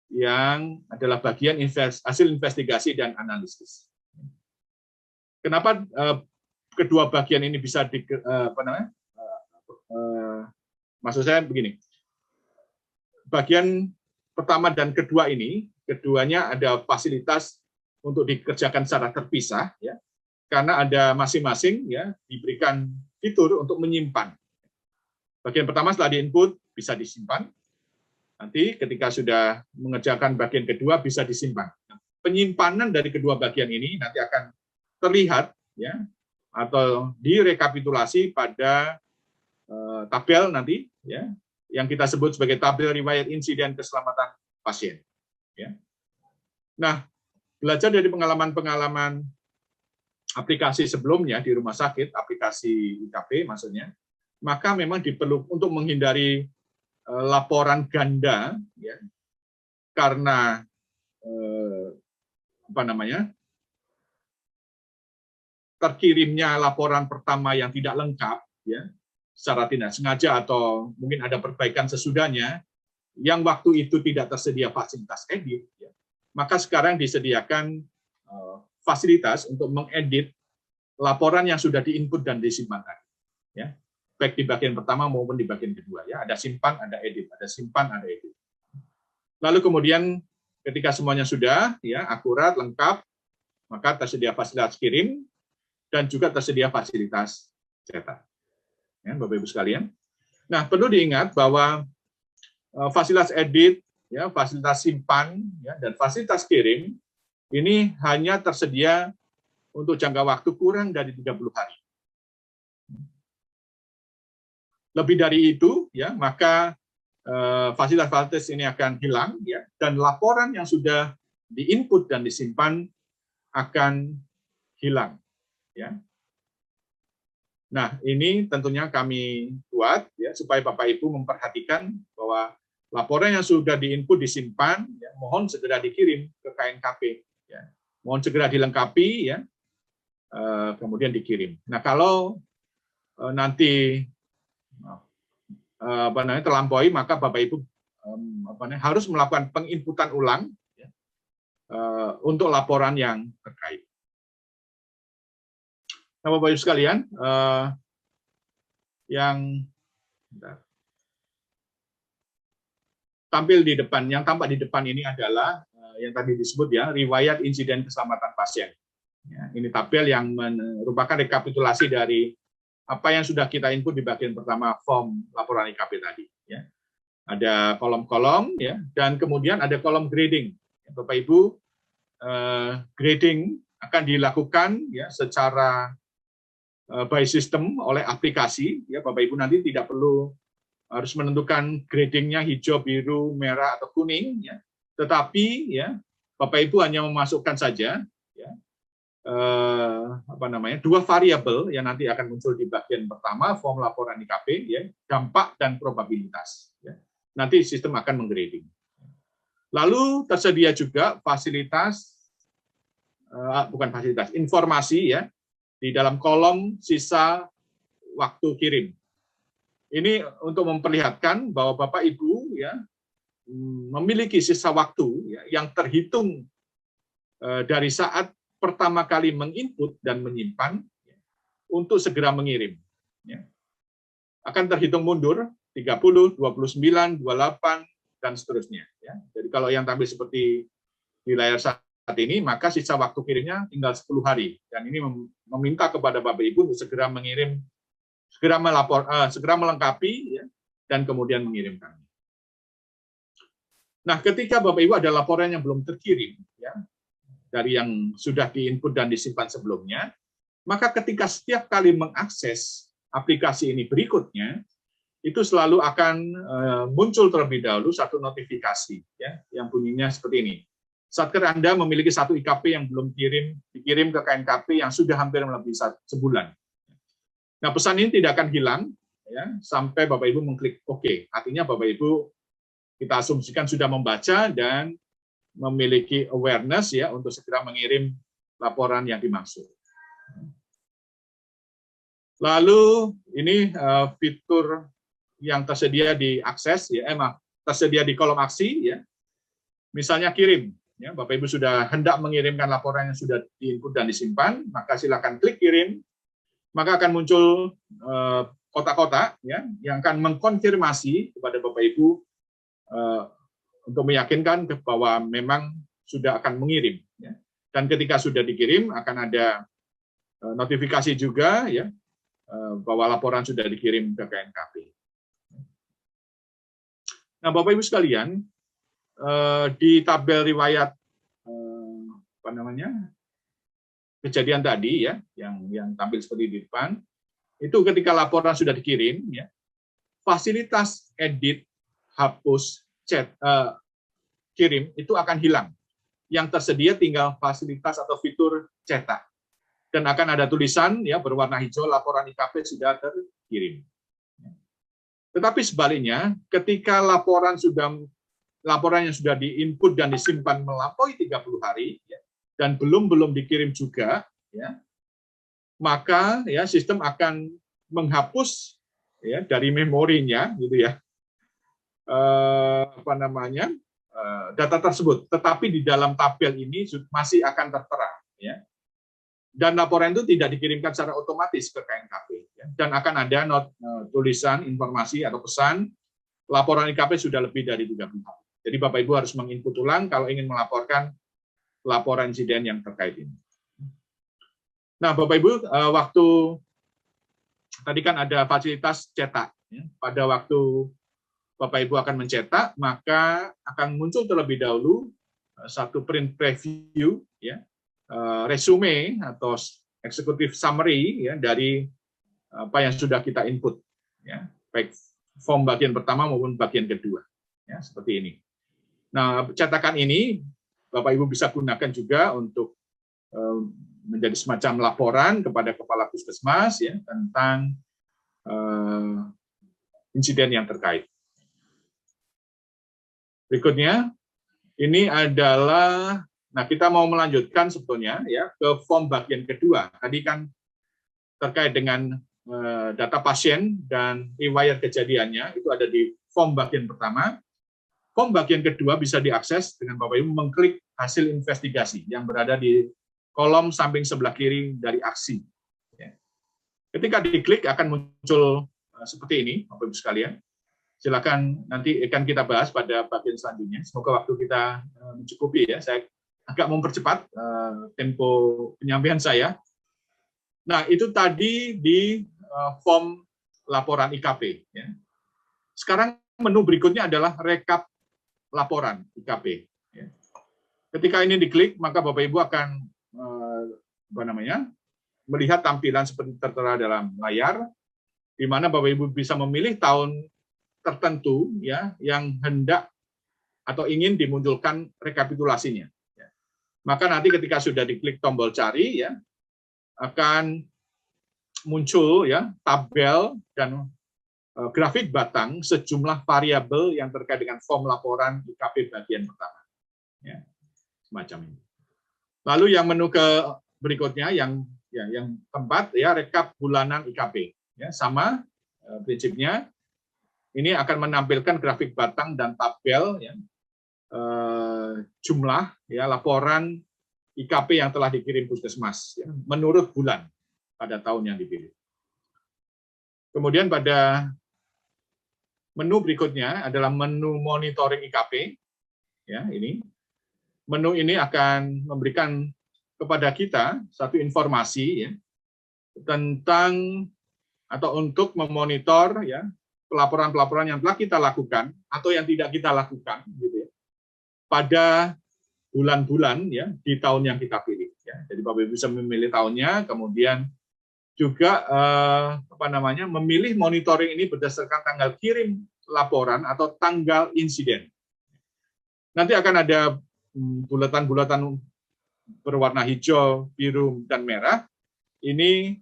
yang adalah bagian hasil investigasi dan analisis. Kenapa kedua bagian ini bisa maksud saya begini. Bagian pertama dan kedua ini, keduanya ada fasilitas untuk dikerjakan secara terpisah ya. Karena ada masing-masing ya diberikan fitur untuk menyimpan. Bagian pertama setelah diinput bisa disimpan. Nanti ketika sudah mengerjakan bagian kedua bisa disimpan. Penyimpanan dari kedua bagian ini nanti akan terlihat ya atau direkapitulasi pada tabel nanti ya yang kita sebut sebagai tabel riwayat insiden keselamatan pasien. Ya. Nah, belajar dari pengalaman-pengalaman aplikasi sebelumnya di rumah sakit, aplikasi IKP maksudnya, maka memang diperlukan untuk menghindari laporan ganda, ya, karena terkirimnya laporan pertama yang tidak lengkap, ya, secara tidak sengaja atau mungkin ada perbaikan sesudahnya, yang waktu itu tidak tersedia fasilitas edit, ya, maka sekarang disediakan fasilitas untuk mengedit laporan yang sudah diinput dan disimpan tadi, ya, baik di bagian pertama maupun di bagian kedua, ya, ada simpan, ada edit, ada simpan, ada edit. Lalu kemudian ketika semuanya sudah, ya, akurat, lengkap, maka tersedia fasilitas kirim dan juga tersedia fasilitas cetak. Ya, Bapak Ibu sekalian. Nah, perlu diingat bahwa fasilitas edit, ya, fasilitas simpan, ya, dan fasilitas kirim ini hanya tersedia untuk jangka waktu kurang dari 30 hari. Lebih dari itu, ya, maka fasilitas-fasilitas ini akan hilang, ya, dan laporan yang sudah diinput dan disimpan akan hilang. Ya. Nah, ini tentunya kami buat ya supaya Bapak Ibu memperhatikan bahwa laporan yang sudah diinput disimpan, ya, mohon segera dikirim ke KNKP. Ya. Mohon segera dilengkapi, ya, kemudian dikirim. Nah, kalau nanti terlampaui, maka Bapak Ibu harus melakukan penginputan ulang, ya, untuk laporan yang terkait. Nah, Bapak Ibu sekalian, yang yang tampak di depan ini adalah yang tadi disebut, ya, riwayat insiden keselamatan pasien. Ya, ini tabel yang merupakan rekapitulasi dari apa yang sudah kita input di bagian pertama form laporan IKP tadi. Ya. Ada kolom-kolom, ya, dan kemudian ada kolom grading. Bapak Ibu, grading akan dilakukan, ya, secara by system oleh aplikasi. Ya, Bapak Ibu nanti tidak perlu harus menentukan gradingnya hijau, biru, merah, atau kuning, ya. Tetapi, ya, Bapak Ibu hanya memasukkan saja, ya, dua variabel yang nanti akan muncul di bagian pertama form laporan IKP, ya, dampak dan probabilitas. Ya. Nanti sistem akan menggrading. Lalu tersedia juga informasi, ya, di dalam kolom sisa waktu kirim. Ini untuk memperlihatkan bahwa Bapak Ibu, ya, memiliki sisa waktu, ya, yang terhitung dari saat pertama kali menginput dan menyimpan, ya, untuk segera mengirim. Ya. Akan terhitung mundur 30, 29, 28, dan seterusnya. Ya. Jadi kalau yang tampil seperti di layar saat ini, maka sisa waktu kirimnya tinggal 10 hari. Dan ini meminta kepada Bapak Ibu untuk segera mengirim, segera melengkapi, ya, dan kemudian mengirimkan. Nah, ketika Bapak Ibu ada laporan yang belum terkirim, ya, dari yang sudah diinput dan disimpan sebelumnya, maka ketika setiap kali mengakses aplikasi ini berikutnya, itu selalu akan muncul terlebih dahulu satu notifikasi, ya, yang bunyinya seperti ini. Satker Anda memiliki satu IKP yang belum dikirim ke KNKP yang sudah hampir melebihi sebulan. Nah, pesan ini tidak akan hilang, ya, sampai Bapak Ibu mengklik OK. Artinya Bapak Ibu kita asumsikan sudah membaca dan memiliki awareness, ya, untuk segera mengirim laporan yang dimaksud. Lalu ini fitur yang tersedia di akses, ya, tersedia di kolom aksi, ya. Misalnya kirim, ya, Bapak Ibu sudah hendak mengirimkan laporan yang sudah diinput dan disimpan, maka silakan klik kirim, maka akan muncul kotak-kotak, ya, yang akan mengkonfirmasi kepada Bapak Ibu untuk meyakinkan bahwa memang sudah akan mengirim. Ya. Dan ketika sudah dikirim, akan ada notifikasi juga, ya, bahwa laporan sudah dikirim ke KNKP. Nah, Bapak Ibu sekalian, di tabel riwayat kejadian tadi, ya, yang tampil seperti di depan, itu ketika laporan sudah dikirim, ya, fasilitas edit, hapus, chat, kirim itu akan hilang. Yang tersedia tinggal fasilitas atau fitur cetak. Dan akan ada tulisan, ya, berwarna hijau, laporan IKP sudah terkirim. Tetapi sebaliknya, ketika laporan yang sudah diinput dan disimpan melampaui 30 hari, ya, dan belum dikirim juga, ya, maka, ya, sistem akan menghapus, ya, dari memorinya, gitu, ya, data tersebut. Tetapi di dalam tabel ini masih akan tertera, ya. Dan laporan itu tidak dikirimkan secara otomatis ke KNKP, ya. Dan akan ada tulisan informasi atau pesan laporan IKP sudah lebih dari 30 hari. Jadi Bapak Ibu harus menginput ulang kalau ingin melaporkan laporan insiden yang terkait ini. Nah, Bapak Ibu, waktu tadi kan ada fasilitas cetak, ya. Pada waktu Bapak Ibu akan mencetak, maka akan muncul terlebih dahulu satu print preview, ya, resume atau executive summary, ya, dari apa yang sudah kita input, ya, baik form bagian pertama maupun bagian kedua, ya, seperti ini. Nah, cetakan ini Bapak Ibu bisa gunakan juga untuk menjadi semacam laporan kepada kepala puskesmas ya tentang insiden yang terkait. Berikutnya, ini adalah, nah kita mau melanjutkan sebetulnya ya ke form bagian kedua. Tadi kan terkait dengan data pasien dan riwayat kejadiannya, itu ada di form bagian pertama. Form bagian kedua bisa diakses dengan Bapak Ibu mengklik hasil investigasi yang berada di kolom samping sebelah kiri dari aksi. Ketika diklik akan muncul seperti ini, Bapak Ibu sekalian. Silakan nanti akan kita bahas pada bagian selanjutnya. Semoga waktu kita mencukupi ya. Saya agak mempercepat tempo penyampaian saya. Nah, itu tadi di form laporan IKP. Ya. Sekarang menu berikutnya adalah rekap laporan IKP. Ya. Ketika ini diklik, maka Bapak Ibu akan melihat tampilan seperti tertera dalam layar, di mana Bapak Ibu bisa memilih tahun tertentu ya yang hendak atau ingin dimunculkan rekapitulasinya. Ya. Maka nanti ketika sudah diklik tombol cari ya akan muncul ya tabel dan grafik batang sejumlah variabel yang terkait dengan form laporan IKP bagian pertama. Ya, semacam ini. Lalu yang menu ke berikutnya yang keempat ya rekap bulanan IKP. Ya, sama prinsipnya ini akan menampilkan grafik batang dan tabel ya, jumlah ya laporan IKP yang telah dikirim puskesmas ya, menurut bulan pada tahun yang dipilih. Kemudian pada menu berikutnya adalah menu monitoring IKP. Ya, ini menu ini akan memberikan kepada kita satu informasi ya tentang atau untuk memonitor ya pelaporan-pelaporan yang telah kita lakukan atau yang tidak kita lakukan gitu ya pada bulan-bulan ya di tahun yang kita pilih ya. Jadi Bapak Ibu bisa memilih tahunnya, kemudian juga memilih monitoring ini berdasarkan tanggal kirim laporan atau tanggal insiden. Nanti akan ada bulatan-bulatan berwarna hijau, biru, dan merah. Ini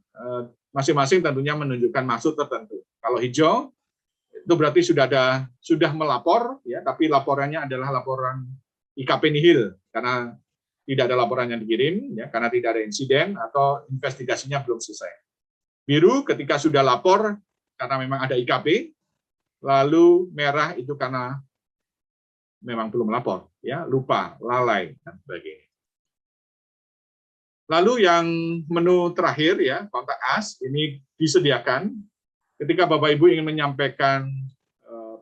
masing-masing tentunya menunjukkan maksud tertentu. Kalau hijau itu berarti sudah melapor ya, tapi laporannya adalah laporan IKP nihil karena tidak ada laporan yang dikirim ya, karena tidak ada insiden atau investigasinya belum selesai. Biru ketika sudah lapor karena memang ada IKP, lalu merah itu karena memang belum lapor ya, lupa, lalai dan sebagainya. Lalu yang menu terakhir ya, kontak us ini disediakan ketika Bapak Ibu ingin menyampaikan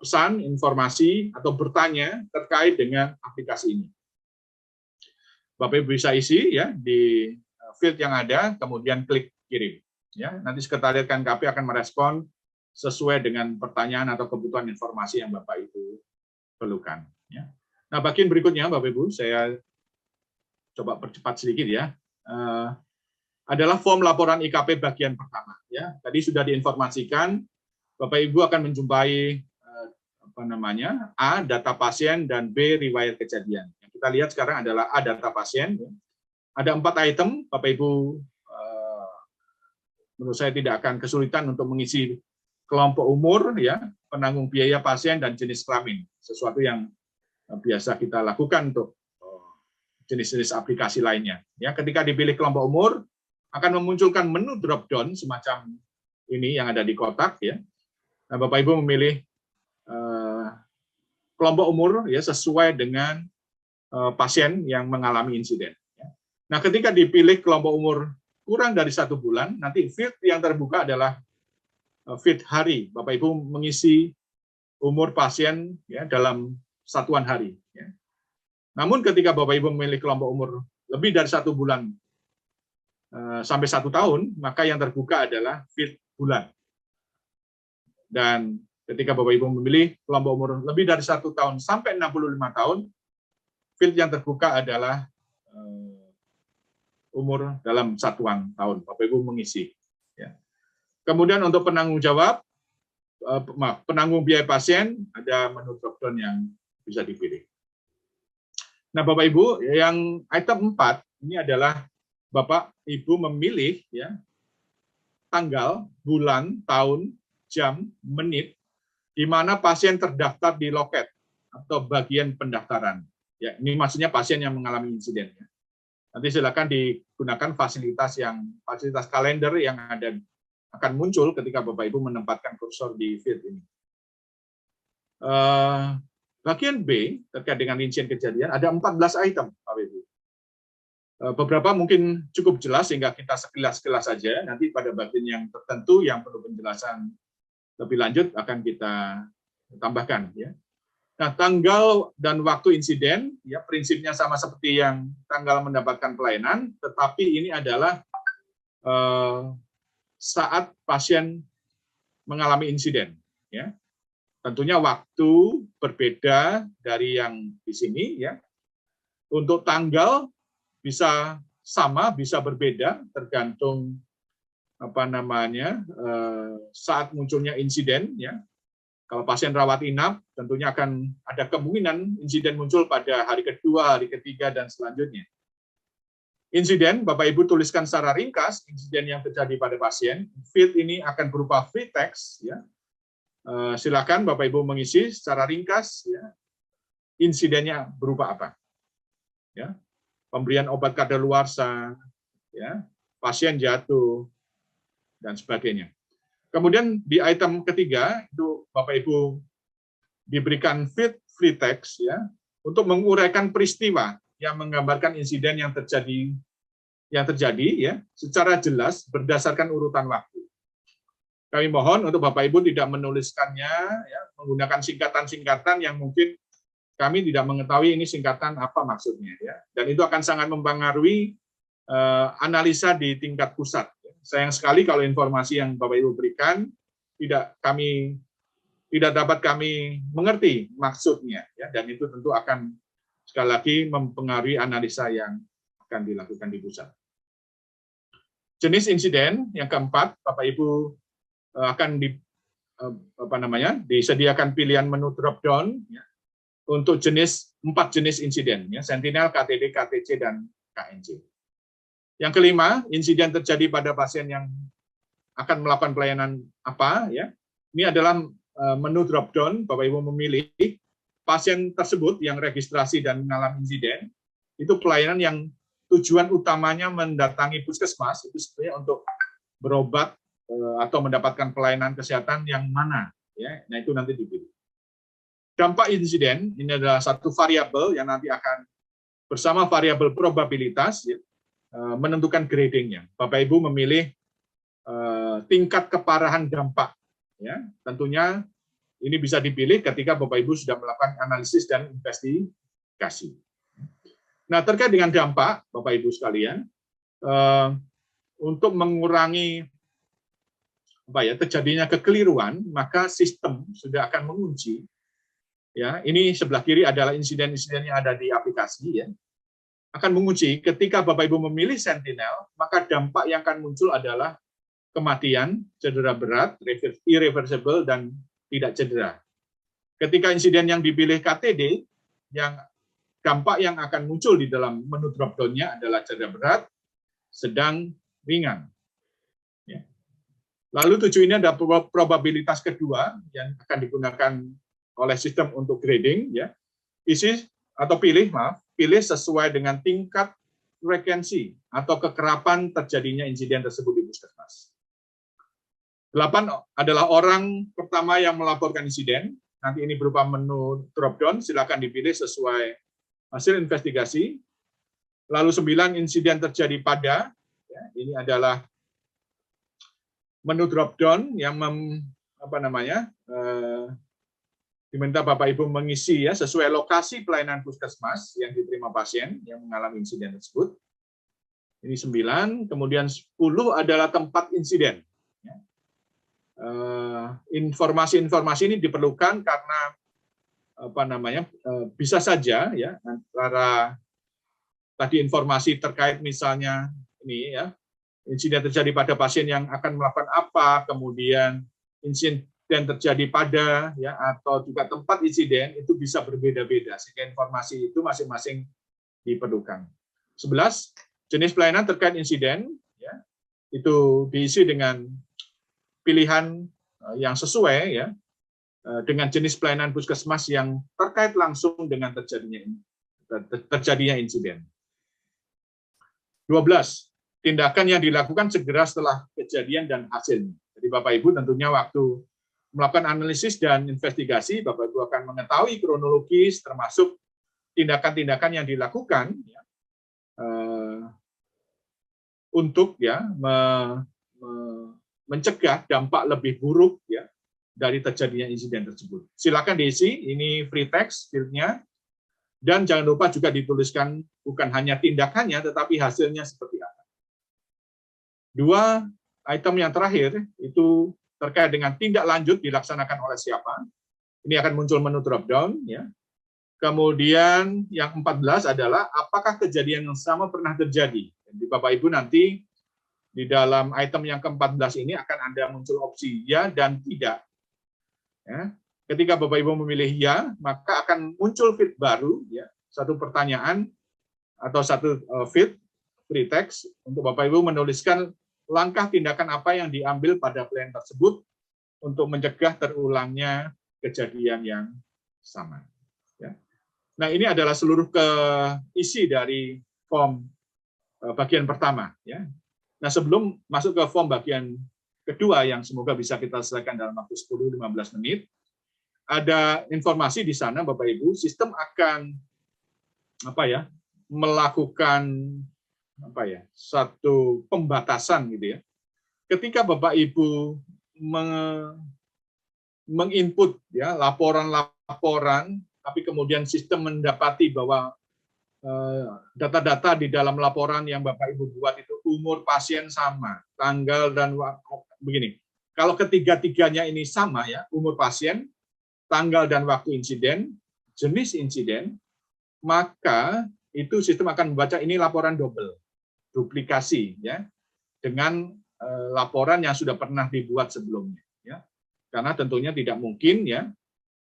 pesan, informasi atau bertanya terkait dengan aplikasi ini. Bapak Ibu bisa isi ya di field yang ada, kemudian klik kirim. Ya, nanti Sekretariat KNKP akan merespon sesuai dengan pertanyaan atau kebutuhan informasi yang Bapak Ibu perlukan. Ya. Nah, bagian berikutnya Bapak Ibu, saya coba percepat sedikit ya. Adalah form laporan IKP bagian pertama. Ya, tadi sudah diinformasikan, Bapak Ibu akan menjumpai A data pasien dan B riwayat kejadian. Yang kita lihat sekarang adalah A data pasien. Ya. Ada 4 item, Bapak Ibu menurut saya tidak akan kesulitan untuk mengisi kelompok umur, ya, penanggung biaya pasien dan jenis kelamin, sesuatu yang biasa kita lakukan untuk jenis-jenis aplikasi lainnya. Ya, ketika dipilih kelompok umur, akan memunculkan menu drop down semacam ini yang ada di kotak. Ya, nah, Bapak Ibu memilih kelompok umur ya sesuai dengan pasien yang mengalami insiden. Ya. Nah, ketika dipilih kelompok umur kurang dari 1 bulan, nanti field yang terbuka adalah field hari. Bapak Ibu mengisi umur pasien ya dalam satuan hari. Ya. Namun ketika Bapak Ibu memilih kelompok umur lebih dari 1 bulan sampai 1 tahun, maka yang terbuka adalah field bulan. Dan ketika Bapak Ibu memilih kelompok umur lebih dari 1 tahun sampai 65 tahun, field yang terbuka adalah umur dalam satuan tahun. Bapak Ibu mengisi. Ya. Kemudian untuk penanggung jawab, penanggung biaya pasien, ada menu drop down yang bisa dipilih. Nah, Bapak Ibu, yang item 4 ini adalah Bapak Ibu memilih ya tanggal, bulan, tahun, jam, menit di mana pasien terdaftar di loket atau bagian pendaftaran. Ya, ini maksudnya pasien yang mengalami insiden. Ya. Nanti silakan digunakan fasilitas kalender yang akan muncul ketika Bapak Ibu menempatkan kursor di field ini. Bagian B terkait dengan rincian kejadian ada 14 item, Bapak Ibu. Beberapa mungkin cukup jelas sehingga kita sekilas-sekilas saja. Nanti pada bagian yang tertentu yang perlu penjelasan lebih lanjut akan kita tambahkan. Ya. Nah, tanggal dan waktu insiden, ya prinsipnya sama seperti yang tanggal mendapatkan pelayanan, tetapi ini adalah saat pasien mengalami insiden. Ya. Tentunya waktu berbeda dari yang di sini. Ya. Untuk tanggal bisa sama, bisa berbeda, tergantung saat munculnya insiden. Ya. Kalau pasien rawat inap, tentunya akan ada kemungkinan insiden muncul pada hari kedua, hari ketiga, dan selanjutnya. Insiden, Bapak Ibu tuliskan secara ringkas, insiden yang terjadi pada pasien. Field ini akan berupa free text. Ya. Silakan Bapak Ibu mengisi secara ringkas. Ya. Insidennya berupa apa? Ya. Pemberian obat kadaluarsa, ya, pasien jatuh, dan sebagainya. Kemudian di item ketiga itu Bapak Ibu diberikan field free text ya untuk menguraikan peristiwa yang menggambarkan insiden yang terjadi ya secara jelas berdasarkan urutan waktu. Kami mohon untuk Bapak Ibu tidak menuliskannya ya, menggunakan singkatan-singkatan yang mungkin kami tidak mengetahui ini singkatan apa maksudnya ya, dan itu akan sangat mempengaruhi analisa di tingkat pusat. Sayang sekali kalau informasi yang Bapak Ibu berikan tidak dapat kami mengerti maksudnya ya, dan itu tentu akan sekali lagi mempengaruhi analisa yang akan dilakukan di pusat. Jenis insiden yang keempat, Bapak Ibu akan disediakan pilihan menu drop down ya, untuk 4 jenis insiden, ya, Sentinel, KTD, KTC, dan KNC. Yang kelima, insiden terjadi pada pasien yang akan melakukan pelayanan apa, ya? Ini adalah menu drop down. Bapak Ibu memilih pasien tersebut yang registrasi dan mengalami insiden, itu pelayanan yang tujuan utamanya mendatangi puskesmas itu sebenarnya untuk berobat atau mendapatkan pelayanan kesehatan yang mana, ya? Nah itu nanti dipilih. Dampak insiden ini adalah satu variabel yang nanti akan bersama variabel probabilitas ya, menentukan gradingnya. Bapak Ibu memilih tingkat keparahan dampak. Ya, tentunya ini bisa dipilih ketika Bapak Ibu sudah melakukan analisis dan investigasi. Nah, terkait dengan dampak, Bapak Ibu sekalian, untuk mengurangi terjadinya kekeliruan, maka sistem sudah akan mengunci. Ya, ini sebelah kiri adalah insiden-insiden yang ada di aplikasi. Ya, akan menguji ketika Bapak Ibu memilih Sentinel, maka dampak yang akan muncul adalah kematian, cedera berat, irreversible, dan tidak cedera. Ketika insiden yang dipilih KTD, yang dampak yang akan muncul di dalam menu drop-down-nya adalah cedera berat, sedang, ringan. Ya. Lalu 7 ini ada probabilitas kedua yang akan digunakan oleh sistem untuk grading. Ya. Pilih sesuai dengan tingkat frekuensi atau kekerapan terjadinya insiden tersebut di puskesmas. 8 adalah orang pertama yang melaporkan insiden. Nanti ini berupa menu drop-down, silakan dipilih sesuai hasil investigasi. Lalu 9 insiden terjadi pada, ya, ini adalah menu drop-down yang diminta Bapak Ibu mengisi ya sesuai lokasi pelayanan puskesmas yang diterima pasien yang mengalami insiden tersebut. Ini 9, kemudian 10 adalah tempat insiden. Informasi-informasi ini diperlukan karena bisa saja ya antara tadi informasi terkait misalnya ini ya insiden terjadi pada pasien yang akan melakukan apa, kemudian insiden terjadi pada ya atau juga tempat insiden itu bisa berbeda-beda sehingga informasi itu masing-masing diperlukan. 11 jenis pelayanan terkait insiden, ya, itu diisi dengan pilihan yang sesuai, ya, dengan jenis pelayanan puskesmas yang terkait langsung dengan terjadinya insiden. 12. Tindakan yang dilakukan segera setelah kejadian dan hasilnya. Jadi Bapak Ibu tentunya waktu melakukan analisis dan investigasi, Bapak Ibu akan mengetahui kronologis termasuk tindakan-tindakan yang dilakukan, ya, untuk, ya, mencegah dampak lebih buruk, ya, dari terjadinya insiden tersebut. Silakan diisi, ini free text fieldnya, dan jangan lupa juga dituliskan bukan hanya tindakannya, tetapi hasilnya seperti apa. 2, item yang terakhir itu terkait dengan tindak lanjut dilaksanakan oleh siapa. Ini akan muncul menu drop down, ya. Kemudian yang 14 adalah apakah kejadian yang sama pernah terjadi. Jadi Bapak Ibu nanti di dalam item yang ke-14 ini akan ada muncul opsi ya dan tidak. Ya. Ketika Bapak Ibu memilih ya, maka akan muncul field baru, ya, satu pertanyaan atau satu field free text untuk Bapak Ibu menuliskan langkah tindakan apa yang diambil pada plan tersebut untuk mencegah terulangnya kejadian yang sama. Ya. Nah, ini adalah seluruh isi dari form bagian pertama. Ya. Nah, sebelum masuk ke form bagian kedua yang semoga bisa kita selesaikan dalam waktu 10-15 menit, ada informasi di sana, Bapak Ibu, sistem akan melakukan satu pembatasan gitu ya. Ketika Bapak Ibu menginput ya laporan-laporan, tapi kemudian sistem mendapati bahwa data-data di dalam laporan yang Bapak Ibu buat itu umur pasien sama, tanggal dan waktu begini. Kalau ketiga-tiganya ini sama ya, umur pasien, tanggal dan waktu insiden, jenis insiden, maka itu sistem akan membaca ini laporan double, duplikasi ya, dengan laporan yang sudah pernah dibuat sebelumnya ya. Karena tentunya tidak mungkin ya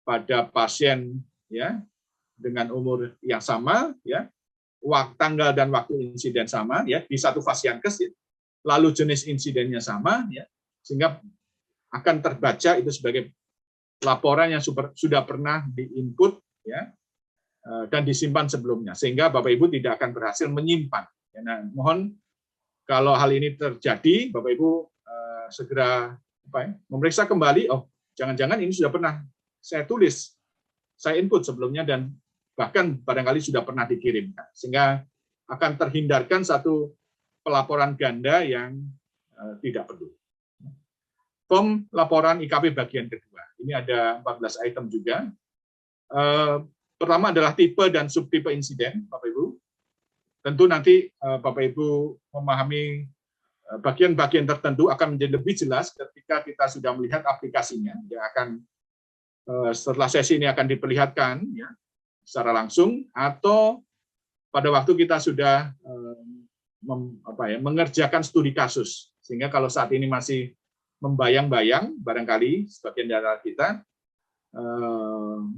pada pasien ya dengan umur yang sama ya, tanggal dan waktu insiden sama ya di satu fasiankes ya, lalu jenis insidennya sama ya, sehingga akan terbaca itu sebagai laporan yang sudah pernah diinput ya dan disimpan sebelumnya, sehingga Bapak Ibu tidak akan berhasil menyimpan. Nah, mohon kalau hal ini terjadi, Bapak Ibu segera memeriksa kembali. Oh, jangan-jangan ini sudah pernah saya tulis, saya input sebelumnya dan bahkan barangkali sudah pernah dikirimkan, sehingga akan terhindarkan satu pelaporan ganda yang tidak perlu. Form laporan IKP bagian kedua. Ini ada 14 item juga. Pertama adalah tipe dan subtipe insiden, Bapak Ibu. Tentu nanti Bapak Ibu memahami bagian-bagian tertentu akan menjadi lebih jelas ketika kita sudah melihat aplikasinya. Yang akan setelah sesi ini akan diperlihatkan ya secara langsung, atau pada waktu kita sudah mengerjakan studi kasus, sehingga kalau saat ini masih membayang-bayang barangkali sebagian dari kita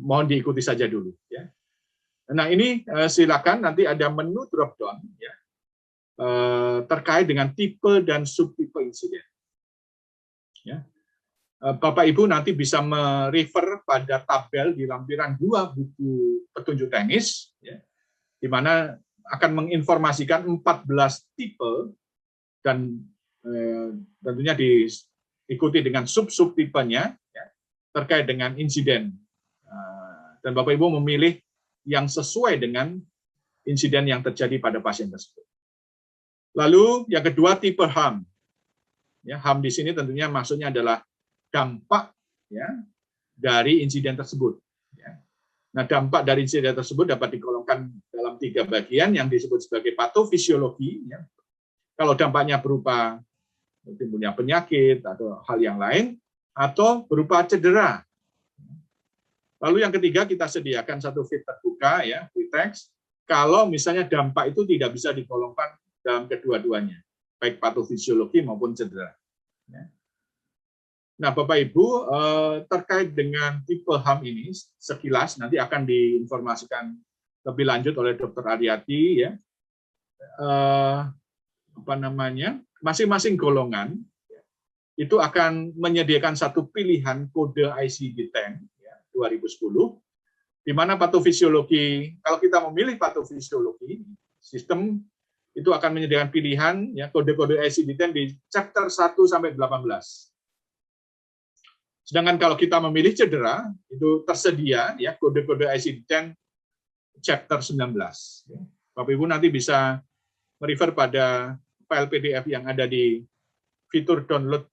mohon diikuti saja dulu ya. Nah, ini silakan nanti ada menu drop down ya terkait dengan tipe dan subtipe insiden ya. Bapak Ibu nanti bisa merefer pada tabel di lampiran 2 buku petunjuk teknis ya, di mana akan menginformasikan 14 tipe dan tentunya diikuti dengan sub-subtipenya ya, terkait dengan insiden. Dan Bapak Ibu memilih yang sesuai dengan insiden yang terjadi pada pasien tersebut. Lalu yang kedua tipe HAM. Ya, HAM di sini tentunya maksudnya adalah dampak ya dari insiden tersebut. Ya. Nah, dampak dari insiden tersebut dapat digolongkan dalam 3 bagian yang disebut sebagai patofisiologi. Ya. Kalau dampaknya berupa timbulnya penyakit atau hal yang lain, atau berupa cedera. Lalu yang ketiga kita sediakan satu feed terbuka ya, free text. Kalau misalnya dampak itu tidak bisa digolongkan dalam kedua-duanya, baik patofisiologi maupun cedera. Ya. Nah, Bapak Ibu terkait dengan tipe HAM ini sekilas nanti akan diinformasikan lebih lanjut oleh Dr. Aryati ya. masing-masing golongan itu akan menyediakan satu pilihan kode ICD-10 2010, di mana patofisiologi, kalau kita memilih patofisiologi, sistem itu akan menyediakan pilihan kode-kode ICD-10 di chapter 1 sampai 18. Sedangkan kalau kita memilih cedera, itu tersedia kode-kode ICD-10 chapter 19. Bapak Ibu nanti bisa merefer pada file PDF yang ada di fitur download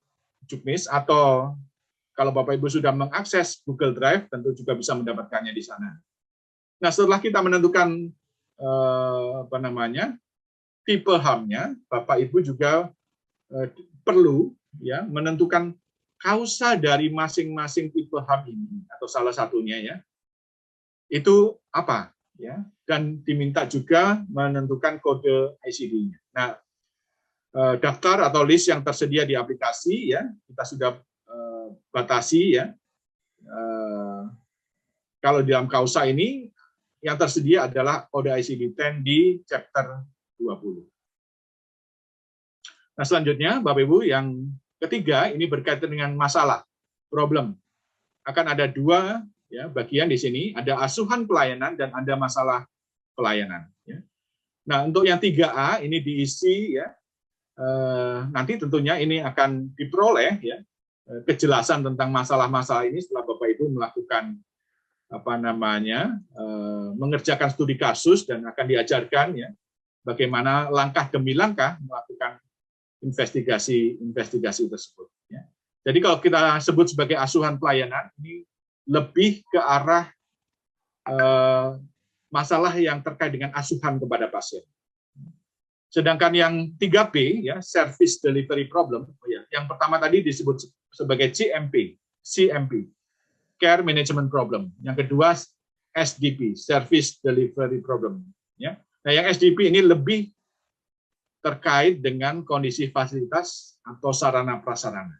Juknis, atau kalau Bapak Ibu sudah mengakses Google Drive, tentu juga bisa mendapatkannya di sana. Nah, setelah kita menentukan tipe HAM-nya, Bapak Ibu juga perlu menentukan kausa dari masing-masing tipe HAM ini, atau salah satunya itu apa, dan diminta juga menentukan kode ICD-nya. Nah, daftar atau list yang tersedia di aplikasi kita sudah batasi kalau di dalam kausa ini yang tersedia adalah kode ICD-10 di chapter 20. Nah, selanjutnya Bapak Ibu, yang ketiga ini berkaitan dengan masalah, problem. Akan ada dua bagian di sini, ada asuhan pelayanan dan ada masalah pelayanan. Nah, untuk yang 3A ini diisi nanti tentunya ini akan diperoleh kejelasan tentang masalah-masalah ini setelah Bapak Ibu melakukan mengerjakan studi kasus, dan akan diajarkan bagaimana langkah demi langkah melakukan investigasi tersebut. Jadi kalau kita sebut sebagai asuhan pelayanan, ini lebih ke arah masalah yang terkait dengan asuhan kepada pasien. Sedangkan yang 3B, Service Delivery Problem, yang pertama tadi disebut sebagai CMP, Care Management Problem. Yang kedua SDP, Service Delivery Problem. Nah, yang SDP ini lebih terkait dengan kondisi fasilitas atau sarana prasarana.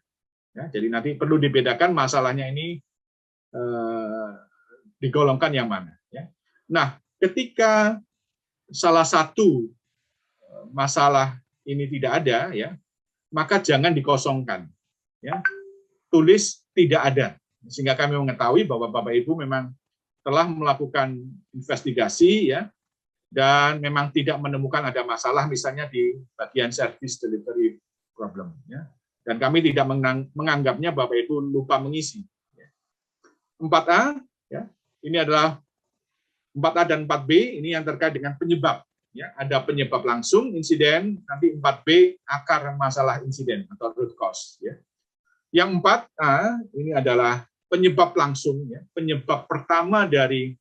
Jadi nanti perlu dibedakan masalahnya ini digolongkan yang mana. Nah, ketika salah satu masalah ini tidak ada, maka jangan dikosongkan. Tulis tidak ada, sehingga kami mengetahui bahwa Bapak Ibu memang telah melakukan investigasi dan memang tidak menemukan ada masalah misalnya di bagian service delivery problem. Dan kami tidak menganggapnya Bapak Ibu lupa mengisi. 4A, ini adalah 4A dan 4B, ini yang terkait dengan penyebab. Ada penyebab langsung, insiden, nanti 4B, akar masalah insiden atau root cause. Yang 4A, ini adalah penyebab langsung, penyebab pertama dari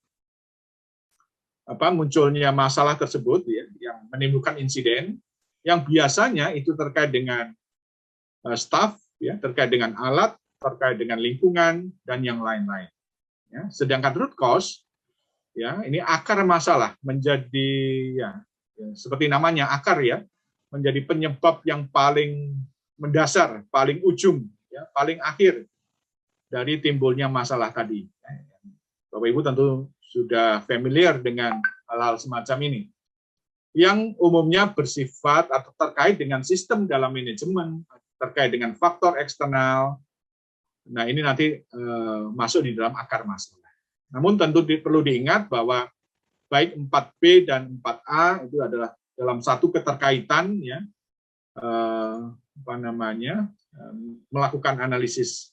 munculnya masalah tersebut, yang menimbulkan insiden, yang biasanya itu terkait dengan staff, terkait dengan alat, terkait dengan lingkungan, dan yang lain-lain. Sedangkan root cause, ini akar masalah, menjadi seperti namanya akar, menjadi penyebab yang paling mendasar, paling ujung, paling akhir dari timbulnya masalah tadi. Bapak Ibu tentu sudah familiar dengan hal-hal semacam ini, yang umumnya bersifat atau terkait dengan sistem dalam manajemen, terkait dengan faktor eksternal. Nah, ini nanti masuk di dalam akar masalah. Namun tentu perlu diingat bahwa baik 4B dan 4A itu adalah dalam satu keterkaitan, melakukan analisis.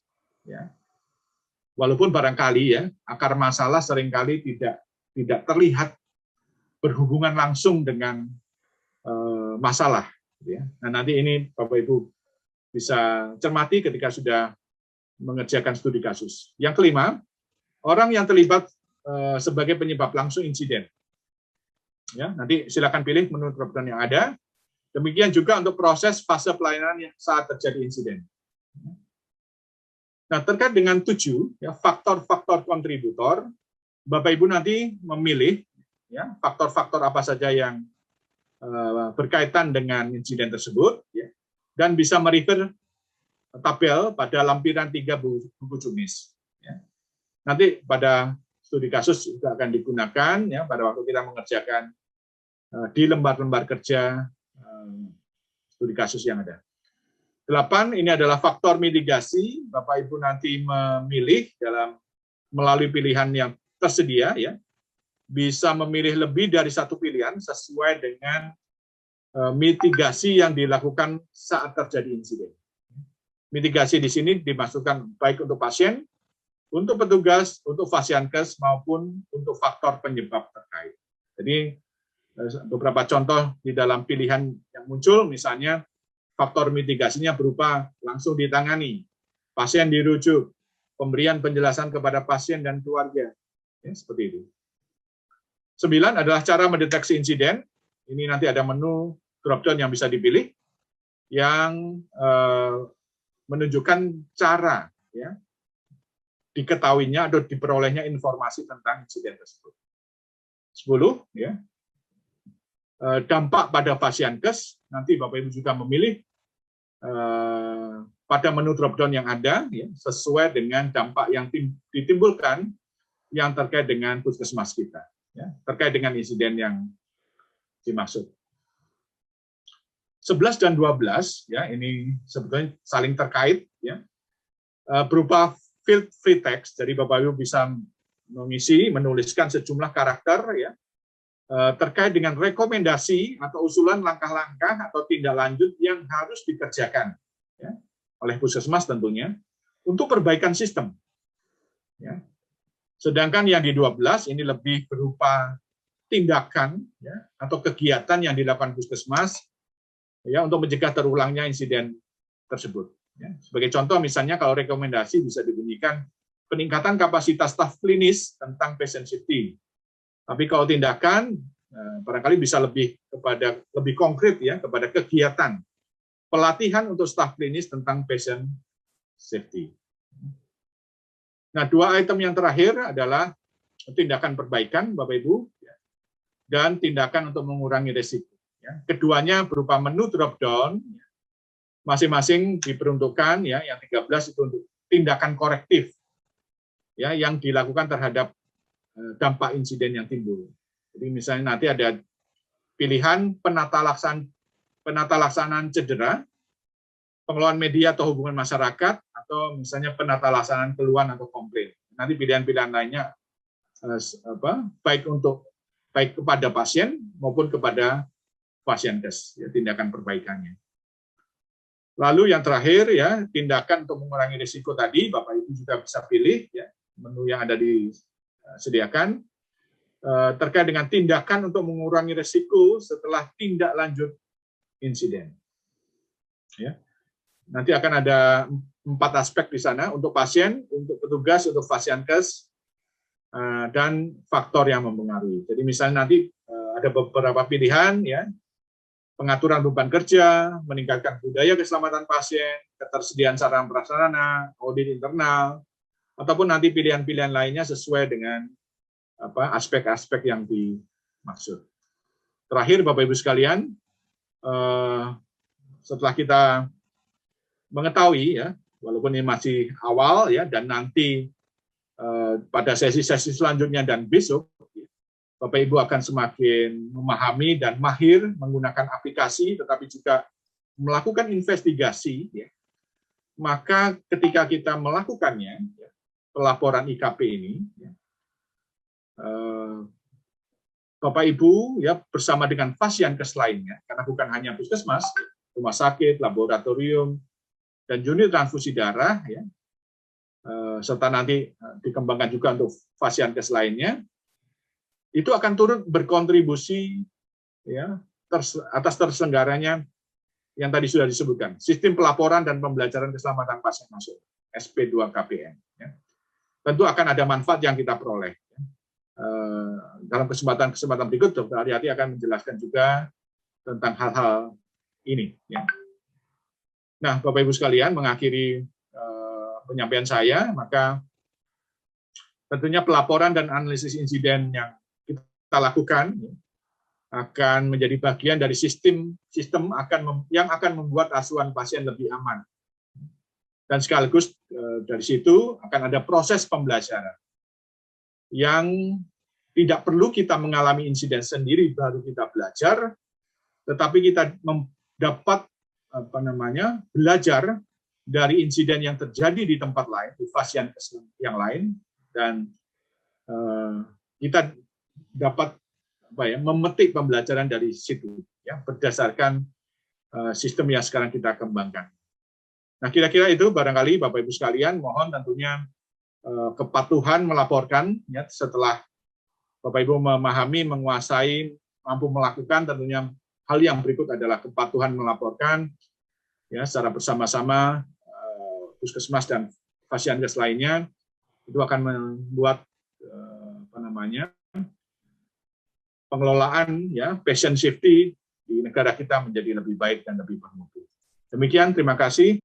Walaupun barangkali akar masalah seringkali tidak terlihat berhubungan langsung dengan masalah. Nah, nanti ini Bapak Ibu bisa cermati ketika sudah mengerjakan studi kasus. Yang kelima, orang yang terlibat sebagai penyebab langsung insiden. Nanti silakan pilih menurut drop-down yang ada. Demikian juga untuk proses fase pelayanan yang saat terjadi insiden. Nah, terkait dengan 7, faktor-faktor kontributor, Bapak Ibu nanti memilih faktor-faktor apa saja yang berkaitan dengan insiden tersebut, dan bisa merefer tabel pada lampiran 3 buku Juknis. Nanti pada studi kasus juga akan digunakan pada waktu kita mengerjakan di lembar-lembar kerja studi kasus yang ada. 8, ini adalah faktor mitigasi. Bapak Ibu nanti memilih melalui pilihan yang tersedia, ya, bisa memilih lebih dari satu pilihan sesuai dengan mitigasi yang dilakukan saat terjadi insiden. Mitigasi di sini dimaksudkan baik untuk pasien, untuk petugas, untuk Fasiankes, maupun untuk faktor penyebab terkait. Jadi beberapa contoh di dalam pilihan yang muncul, misalnya faktor mitigasinya berupa langsung ditangani, pasien dirujuk, pemberian penjelasan kepada pasien dan keluarga, ya, seperti itu. 9 adalah cara mendeteksi insiden. Ini nanti ada menu drop-down yang bisa dipilih, yang menunjukkan cara, ya, diketahuinya atau diperolehnya informasi tentang insiden tersebut. 10, ya, dampak pada Fasiankes, nanti Bapak Ibu juga memilih pada menu drop-down yang ada, ya, sesuai dengan dampak yang ditimbulkan yang terkait dengan puskesmas kita, ya, terkait dengan insiden yang dimaksud. 11 dan 12, ya, ini sebetulnya saling terkait, ya, berupa field free text. Jadi Bapak Ibu bisa menuliskan sejumlah karakter, ya, terkait dengan rekomendasi atau usulan langkah-langkah atau tindak lanjut yang harus dikerjakan, ya, oleh puskesmas tentunya untuk perbaikan sistem. Ya. Sedangkan yang di 12 ini lebih berupa tindakan, ya, atau kegiatan yang dilakukan puskesmas, ya, untuk mencegah terulangnya insiden tersebut. Ya. Sebagai contoh, misalnya kalau rekomendasi bisa dibunyikan peningkatan kapasitas staf klinis tentang patient safety. Tapi kalau tindakan barangkali bisa lebih konkret, ya, kepada kegiatan pelatihan untuk staf klinis tentang patient safety. Nah, 2 item yang terakhir adalah tindakan perbaikan, Bapak Ibu, ya, dan tindakan untuk mengurangi risiko. Ya. Keduanya berupa menu drop down, ya, masing-masing diperuntukkan, ya, yang 13 itu untuk tindakan korektif, ya, yang dilakukan terhadap dampak insiden yang timbul. Jadi misalnya nanti ada pilihan penata laksanaan cedera, pengelolaan media atau hubungan masyarakat, atau misalnya penata laksanaan keluhan atau komplain. Nanti pilihan-pilihan lainnya baik kepada pasien maupun kepada Fasiankes, ya, tindakan perbaikannya. Lalu yang terakhir, ya, tindakan untuk mengurangi risiko tadi, Bapak Ibu juga bisa pilih, ya, menu yang ada disediakan terkait dengan tindakan untuk mengurangi risiko setelah tindak lanjut insiden. Ya. Nanti akan ada 4 aspek di sana untuk pasien, untuk petugas, untuk Fasiankes, dan faktor yang mempengaruhi. Jadi misalnya nanti ada beberapa pilihan, ya, pengaturan beban kerja, meningkatkan budaya keselamatan pasien, ketersediaan sarana prasarana, audit internal, ataupun nanti pilihan-pilihan lainnya sesuai dengan aspek-aspek yang dimaksud. Terakhir, Bapak Ibu sekalian, setelah kita mengetahui, ya, walaupun ini masih awal, ya, dan nanti pada sesi-sesi selanjutnya dan besok, Bapak Ibu akan semakin memahami dan mahir menggunakan aplikasi, tetapi juga melakukan investigasi, ya. Maka ketika kita melakukannya, ya, pelaporan IKP ini, ya, Bapak Ibu, ya, bersama dengan Fasiankes lainnya, karena bukan hanya puskesmas, rumah sakit, laboratorium, dan unit transfusi darah, ya, serta nanti dikembangkan juga untuk Fasiankes lainnya, itu akan turut berkontribusi, ya, atas terselenggaranya yang tadi sudah disebutkan, sistem pelaporan dan pembelajaran keselamatan pasien masuk, SP2KPM. Ya. Tentu akan ada manfaat yang kita peroleh. Ya. Dalam kesempatan berikut, Dr. Aryati akan menjelaskan juga tentang hal-hal ini. Ya. Nah, Bapak Ibu sekalian, mengakhiri penyampaian saya, maka tentunya pelaporan dan analisis insiden yang kita lakukan, ya, akan menjadi bagian dari sistem yang akan membuat asuhan pasien lebih aman. Dan sekaligus dari situ akan ada proses pembelajaran yang Tidak perlu kita mengalami insiden sendiri baru kita belajar, tetapi kita dapat belajar dari insiden yang terjadi di tempat lain, di fasiankes yang lain, dan kita dapat memetik pembelajaran dari situ, ya, berdasarkan sistem yang sekarang kita kembangkan. Nah, kira-kira itu barangkali Bapak Ibu sekalian, mohon tentunya kepatuhan melaporkan, ya, setelah Bapak Ibu memahami, menguasai, mampu melakukan, tentunya hal yang berikut adalah kepatuhan melaporkan, ya, secara bersama-sama puskesmas dan fasiankes lainnya, itu akan membuat pengelolaan, ya, patient safety di negara kita menjadi lebih baik dan lebih bermutu. Demikian, terima kasih.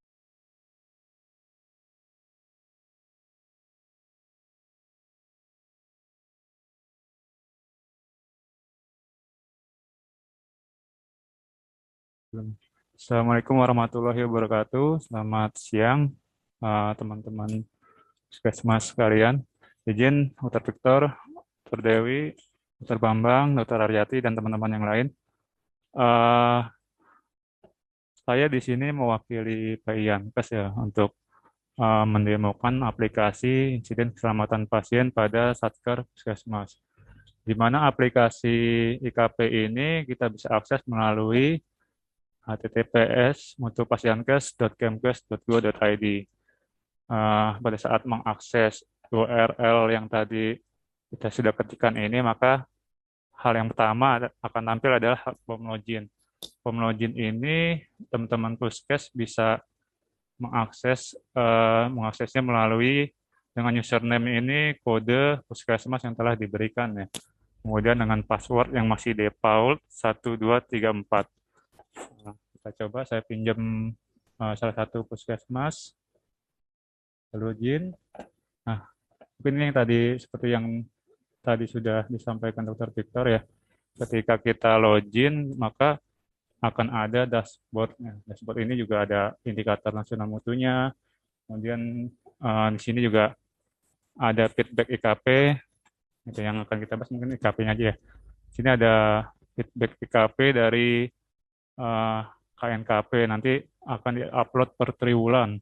Assalamualaikum warahmatullahi wabarakatuh. Selamat siang, teman-teman puskesmas sekalian. Izin Dr. Victor, Dr. Dewi, Dr. Bambang, Dr. Aryati, dan teman-teman yang lain. Saya di sini mewakili PIANKes ya untuk mendemokan aplikasi insiden keselamatan pasien pada Satker Puskesmas. Di mana aplikasi IKP ini kita bisa akses melalui https://mutupasionkes.kemkes.go.id. Pada saat mengakses URL yang tadi kita sudah ketikkan ini, maka hal yang pertama akan tampil adalah form login. Form login ini teman-teman puskes bisa mengaksesnya melalui dengan username ini kode puskesmas yang telah diberikan ya. Kemudian dengan password yang masih default 1234. Kita coba, saya pinjam salah satu puskesmas, login. Nah, mungkin ini yang tadi seperti yang tadi sudah disampaikan Dr. Victor ya. Ketika kita login, maka akan ada dashboard-nya. Dashboard ini juga ada indikator nasional mutunya. Kemudian di sini juga ada feedback IKP. Itu yang akan kita bahas, mungkin IKP-nya aja ya. Di sini ada feedback IKP dari KNKP, nanti akan di-upload per triwulan.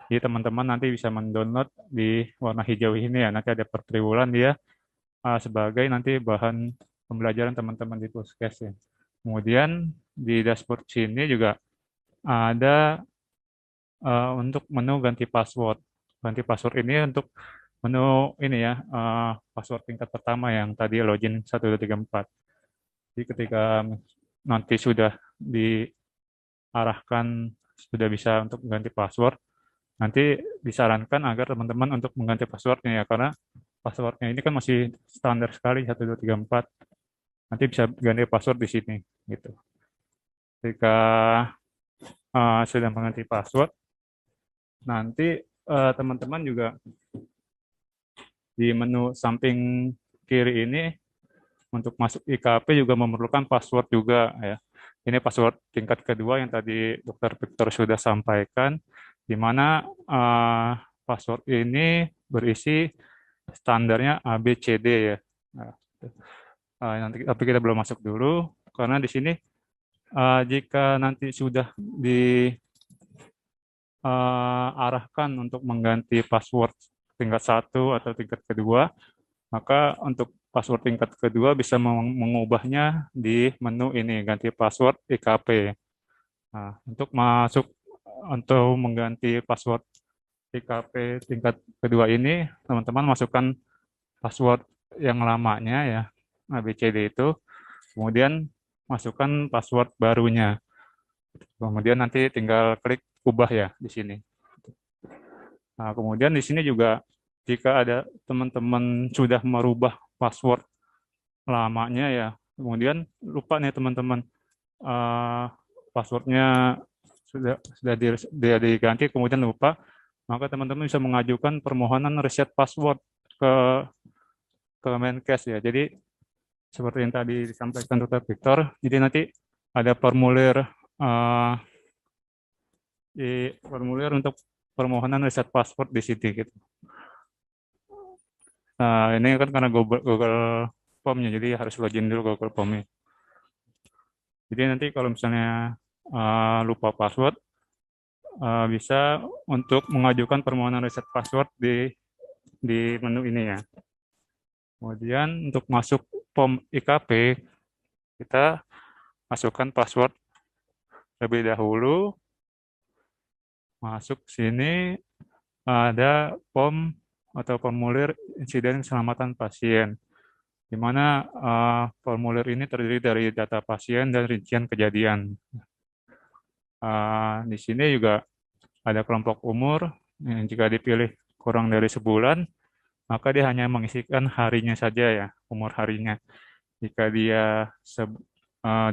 Jadi teman-teman nanti bisa mendownload di warna hijau ini ya, nanti ada per triwulan dia sebagai nanti bahan pembelajaran teman-teman di puskes ya. Kemudian di dashboard sini juga ada untuk menu ganti password. Ganti password ini untuk menu ini ya, password tingkat pertama yang tadi login 1234. Jadi ketika nanti sudah diarahkan, sudah bisa untuk mengganti password, nanti disarankan agar teman-teman untuk mengganti passwordnya ya, karena passwordnya ini kan masih standar sekali 1234. Nanti bisa ganti password di sini gitu. Ketika sudah mengganti password, nanti teman-teman juga di menu samping kiri ini untuk masuk IKP juga memerlukan password juga ya. Ini password tingkat kedua yang tadi Dr. Victor sudah sampaikan, di mana password ini berisi standarnya ABCD ya. Nanti tapi kita belum masuk dulu karena di sini jika nanti sudah diarahkan untuk mengganti password tingkat 1 atau tingkat kedua, maka untuk password tingkat kedua bisa mengubahnya di menu ini, ganti password IKP. Nah, untuk mengganti password IKP tingkat kedua ini, teman-teman masukkan password yang lamanya ya, ABCD itu, kemudian masukkan password barunya. Kemudian nanti tinggal klik ubah ya di sini. Nah, kemudian di sini juga jika ada teman-teman sudah merubah password lamanya ya, kemudian lupa nih teman-teman passwordnya sudah diganti, kemudian lupa, maka teman-teman bisa mengajukan permohonan reset password ke Kemenkes ya. Jadi seperti yang tadi disampaikan Dr. Victor, jadi nanti ada formulir untuk permohonan reset password di sini gitu. Nah, ini kan karena Google Form-nya, jadi harus login dulu Google Form-nya. Jadi nanti kalau misalnya lupa password, bisa untuk mengajukan permohonan reset password di menu ini ya. Kemudian untuk masuk form IKP, kita masukkan password terlebih dahulu. Masuk sini ada form atau formulir insiden keselamatan pasien, di mana formulir ini terdiri dari data pasien dan rincian kejadian. Di sini juga ada kelompok umur, jika dipilih kurang dari sebulan, maka dia hanya mengisikan harinya saja ya, umur harinya. Jika dia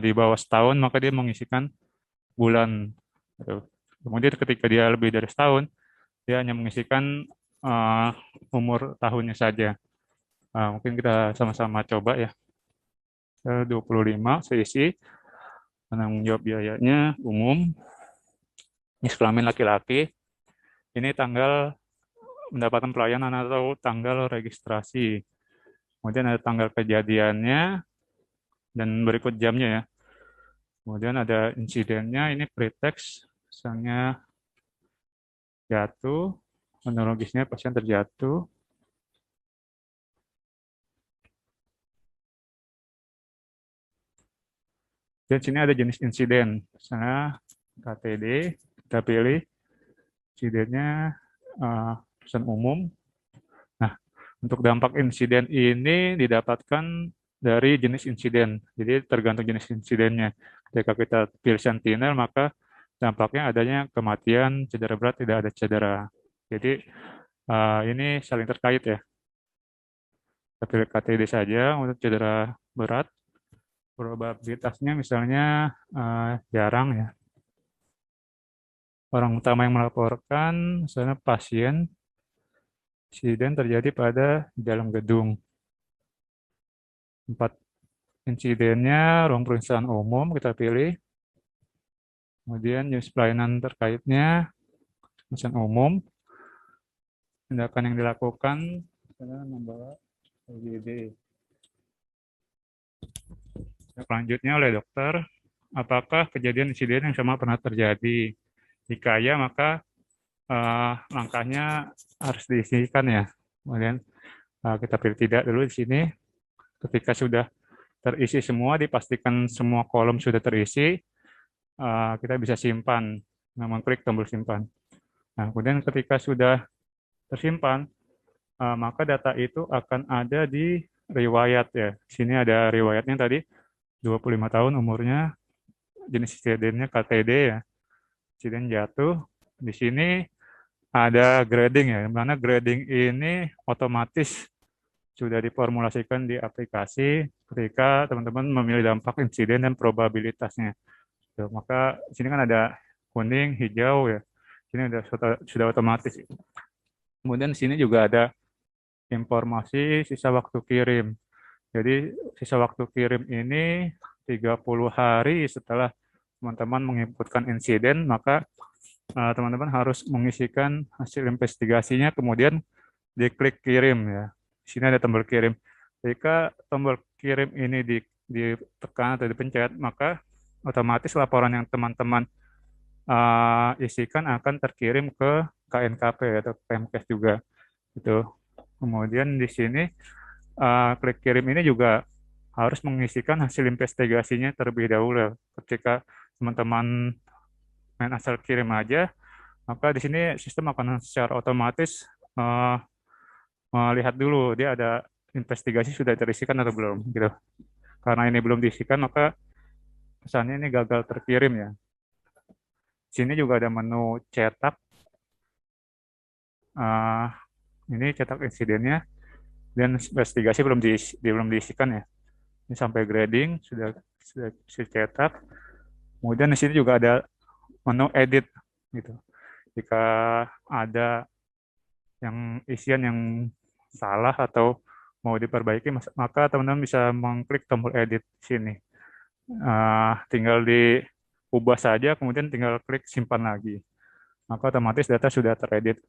di bawah setahun, maka dia mengisikan bulan. Kemudian ketika dia lebih dari setahun, dia hanya mengisikan umur tahunnya saja. Mungkin kita sama-sama coba ya. 25 seisi, penanggung jawab biayanya umum, jenis kelamin laki-laki, ini tanggal mendapatkan pelayanan atau tanggal registrasi. Kemudian ada tanggal kejadiannya dan berikut jamnya ya. Kemudian ada insidennya, ini pretext, misalnya jatuh, kronologisnya pasien terjatuh. Dan sini ada jenis insiden, misalnya KTD, kita pilih insidennya pesan umum. Nah, untuk dampak insiden ini didapatkan dari jenis insiden, jadi tergantung jenis insidennya. Ketika kita pilih sentinel, maka dampaknya adanya kematian, cedera berat, tidak ada cedera. Jadi ini saling terkait ya. Kita pilih KTD saja untuk cedera berat. Probabilitasnya misalnya jarang ya. Orang utama yang melaporkan, misalnya pasien, insiden terjadi pada dalam gedung. Tempat insidennya, ruang pemeriksaan umum, kita pilih. Kemudian jenis pelayanan terkaitnya, pemeriksaan umum. Tindakan yang dilakukan, misalnya membawa IGD. Selanjutnya oleh dokter, apakah kejadian insiden yang sama pernah terjadi? Jika ya, maka langkahnya harus diisikan ya. Kemudian kita pilih tidak dulu di sini. Ketika sudah terisi semua, dipastikan semua kolom sudah terisi, kita bisa simpan, mengklik tombol simpan. Nah, kemudian ketika sudah tersimpan, maka data itu akan ada di riwayat ya. Di sini ada riwayatnya tadi, 25 tahun umurnya, jenis insidennya KTD ya, insiden jatuh. Di sini ada grading ya, mana grading ini otomatis sudah diformulasikan di aplikasi ketika teman-teman memilih dampak insiden dan probabilitasnya. Maka di sini kan ada kuning, hijau ya, sini sudah otomatis. Kemudian di sini juga ada informasi sisa waktu kirim. Jadi sisa waktu kirim ini 30 hari setelah teman-teman menginputkan insiden, maka teman-teman harus mengisikan hasil investigasinya, kemudian diklik kirim ya. Di sini ada tombol kirim. Jika tombol kirim ini ditekan atau dipencet, maka otomatis laporan yang teman-teman isikan akan terkirim ke KNKP atau Pemkes juga. Gitu. Kemudian di sini klik kirim ini juga harus mengisikan hasil investigasinya terlebih dahulu. Ketika teman-teman main asal kirim aja, maka di sini sistem akan secara otomatis melihat dulu dia ada investigasi sudah terisikan atau belum gitu. Karena ini belum diisikan, maka kesannya ini gagal terkirim ya. Di sini juga ada menu cetak. Ini cetak insidennya dan investigasi belum diisikan ya. Ini sampai grading sudah cetak. Kemudian di sini juga ada menu edit gitu. Jika ada isian yang salah atau mau diperbaiki, maka teman-teman bisa mengklik tombol edit sini. Tinggal diubah saja, kemudian tinggal klik simpan lagi. Maka otomatis data sudah teredit.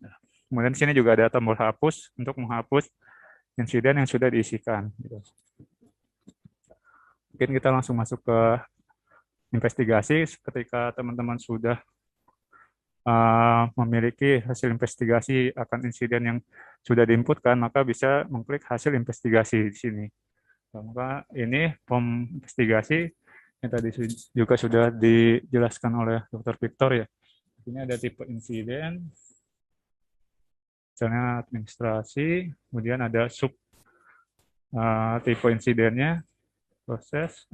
Kemudian di sini juga ada tombol hapus untuk menghapus insiden yang sudah diisikan. Mungkin kita langsung masuk ke investigasi. Ketika teman-teman sudah memiliki hasil investigasi akan insiden yang sudah diinputkan, maka bisa mengklik hasil investigasi di sini. Maka ini form investigasi yang tadi juga sudah dijelaskan oleh Dr. Victor ya. Ini ada tipe insiden, misalnya administrasi, kemudian ada sub tipe insidennya, proses.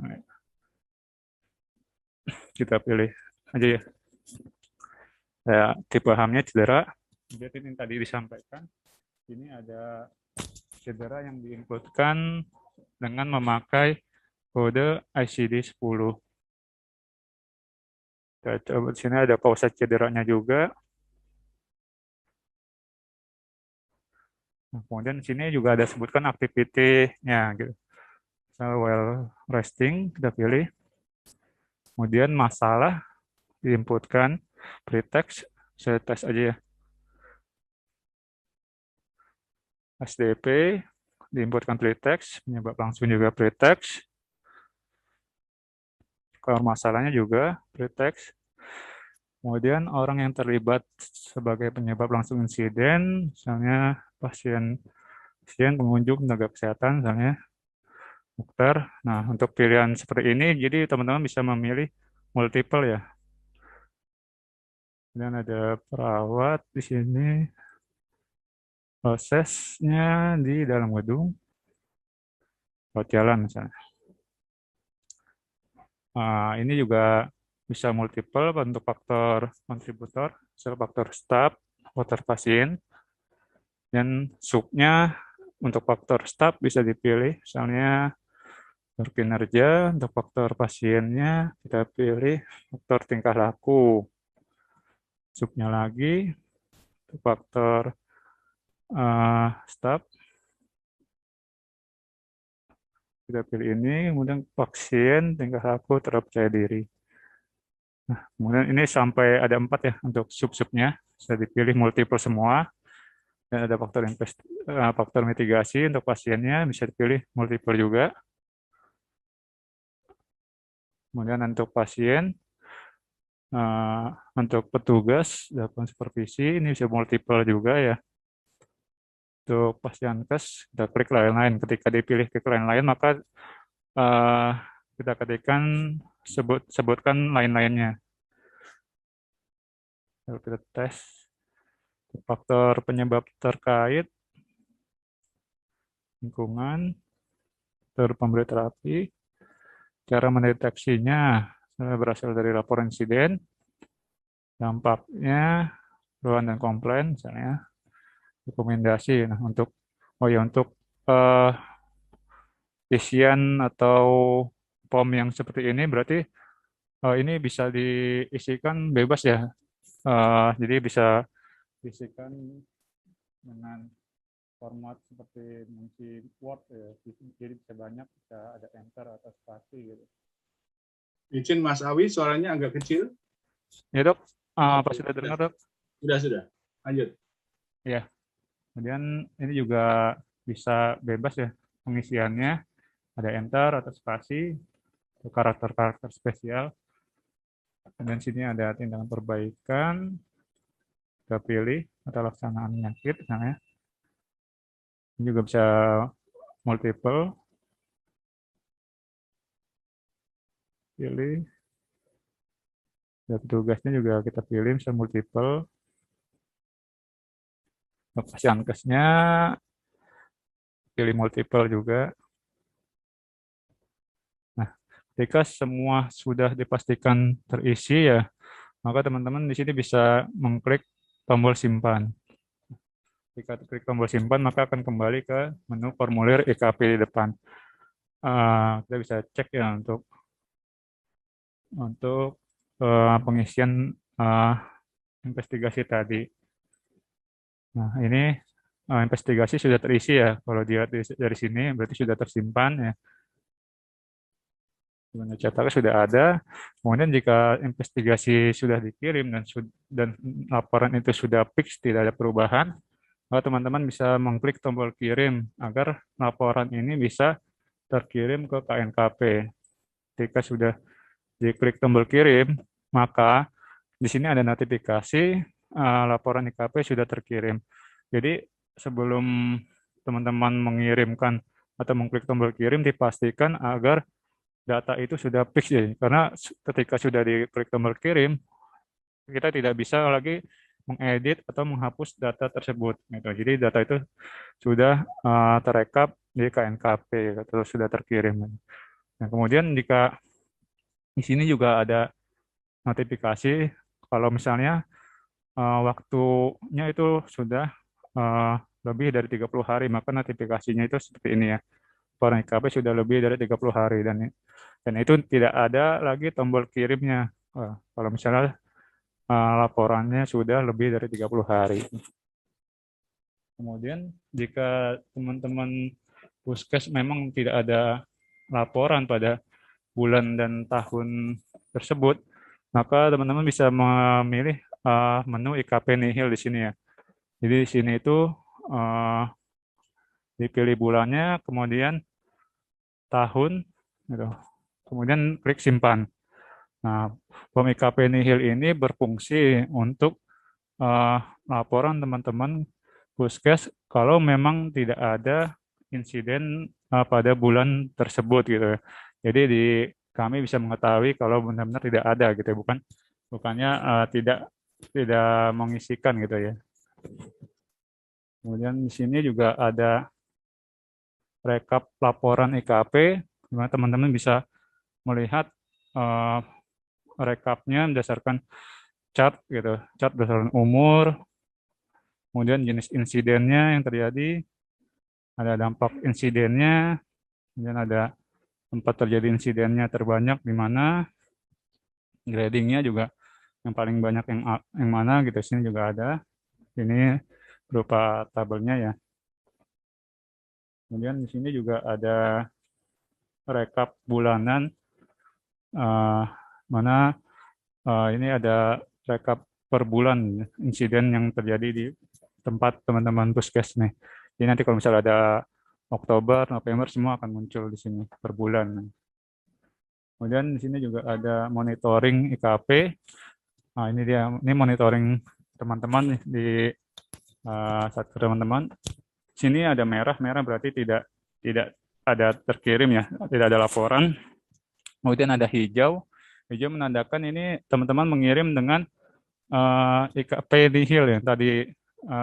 Kita pilih aja ya. Ya, tipe HAM-nya cedera. Jadi ini tadi disampaikan, ini ada cedera yang diinputkan dengan memakai kode ICD-10. Kita coba di sini ada pausa cederanya juga. Nah, kemudian di sini juga ada sebutkan activity-nya gitu. So, while resting kita pilih. Kemudian masalah diinputkan pretext, saya tes aja ya. SDP diinputkan pretext, penyebab langsung juga pretext. Kalau masalahnya juga pretext. Kemudian orang yang terlibat sebagai penyebab langsung insiden, misalnya pasien pengunjung tenaga kesehatan, misalnya dokter. Nah, untuk pilihan seperti ini, jadi teman-teman bisa memilih multiple ya. Dan ada perawat di sini, prosesnya di dalam gedung, lewat jalan misalnya. Ini juga bisa multiple untuk faktor kontributor, misalnya faktor staff, faktor pasien, dan subnya untuk faktor staff bisa dipilih, misalnya faktor kinerja, untuk faktor pasiennya kita pilih faktor tingkah laku, subnya lagi untuk faktor staff kita pilih ini, kemudian pasien tingkah laku terpercaya diri. Nah, kemudian ini sampai ada 4 ya untuk sub-subnya, bisa dipilih multiple semua. Dan ada faktor mitigasi untuk pasiennya, bisa dipilih multiple juga. Kemudian untuk pasien, untuk petugas dalam supervisi, ini bisa multiple juga ya. Untuk pasien kes, kita klik lain-lain. Ketika dipilih klik lain-lain, maka kita ketikkan sebutkan lain-lainnya. Lalu kita tes faktor penyebab terkait lingkungan, faktor pemberi terapi, cara mendeteksinya berasal dari lapor insiden, dampaknya, keluhan dan komplain, misalnya rekomendasi. Nah, untuk isian atau form yang seperti ini berarti ini bisa diisikan bebas ya. Jadi bisa diisikan dengan format seperti mungkin Word ya. Jadi bisa banyak, bisa ada enter atau spasi gitu. Izin Mas Awi, suaranya agak kecil. Ya dok, apa sudah dengar dok? Sudah. Lanjut. Ya, kemudian ini juga bisa bebas ya pengisiannya. Ada enter atau spasi, karakter-karakter spesial. Dan sini ada tindakan perbaikan, kita pilih atau laksanaan penyakit, misalnya. Ini juga bisa multiple, pilih. Dan tugasnya juga kita pilih, bisa multiple. Pasien kesnya pilih multiple juga. Nah, ketika semua sudah dipastikan terisi ya, maka teman-teman di sini bisa mengklik tombol simpan. Ketika klik tombol simpan, maka akan kembali ke menu formulir EKP di depan. Kita bisa cek ya untuk pengisian investigasi tadi. Nah, ini investigasi sudah terisi ya. Kalau dilihat dari sini berarti sudah tersimpan ya. Cetaknya sudah ada. Kemudian jika investigasi sudah dikirim dan laporan itu sudah fix, tidak ada perubahan, maka teman-teman bisa mengklik tombol kirim agar laporan ini bisa terkirim ke KNKP. ketika sudah diklik tombol kirim, maka di sini ada notifikasi laporan IKP sudah terkirim. Jadi sebelum teman-teman mengirimkan atau mengklik tombol kirim, dipastikan agar data itu sudah fix ya. Karena ketika sudah diklik tombol kirim, kita tidak bisa lagi mengedit atau menghapus data tersebut. Gitu. Jadi data itu sudah terekap di KNKP atau sudah terkirim. Nah, kemudian jika di sini juga ada notifikasi kalau misalnya waktunya itu sudah lebih dari 30 hari, maka notifikasinya itu seperti ini ya. Laporan IKP sudah lebih dari 30 hari dan itu tidak ada lagi tombol kirimnya. Kalau misalnya laporannya sudah lebih dari 30 hari. Kemudian jika teman-teman Puskes memang tidak ada laporan pada bulan dan tahun tersebut, maka teman-teman bisa memilih menu IKP nihil di sini ya. Jadi di sini itu dipilih bulannya, kemudian tahun, gitu. Kemudian klik simpan. Nah, form IKP nihil ini berfungsi untuk laporan teman-teman Puskes kalau memang tidak ada insiden pada bulan tersebut gitu ya. Jadi kami bisa mengetahui kalau benar-benar tidak ada gitu ya, bukannya tidak mengisikan gitu ya. Kemudian di sini juga ada rekap laporan IKP, di mana teman-teman bisa melihat rekapnya berdasarkan chart gitu, chart berdasarkan umur, kemudian jenis insidennya yang terjadi, ada dampak insidennya, kemudian ada tempat terjadi insidennya terbanyak di mana, gradingnya juga yang paling banyak yang mana gitu, sini juga ada, ini berupa tabelnya ya. Kemudian di sini juga ada rekap bulanan, mana ini ada rekap per bulan insiden yang terjadi di tempat teman-teman Puskes nih. Jadi nanti kalau misalnya ada Oktober, November semua akan muncul di sini per bulan. Kemudian di sini juga ada monitoring IKP. Nah, ini dia, ini monitoring teman-teman di satu teman-teman. Sini ada merah berarti tidak ada terkirim ya, tidak ada laporan. Kemudian ada hijau menandakan ini teman-teman mengirim dengan IKP nihil yang tadi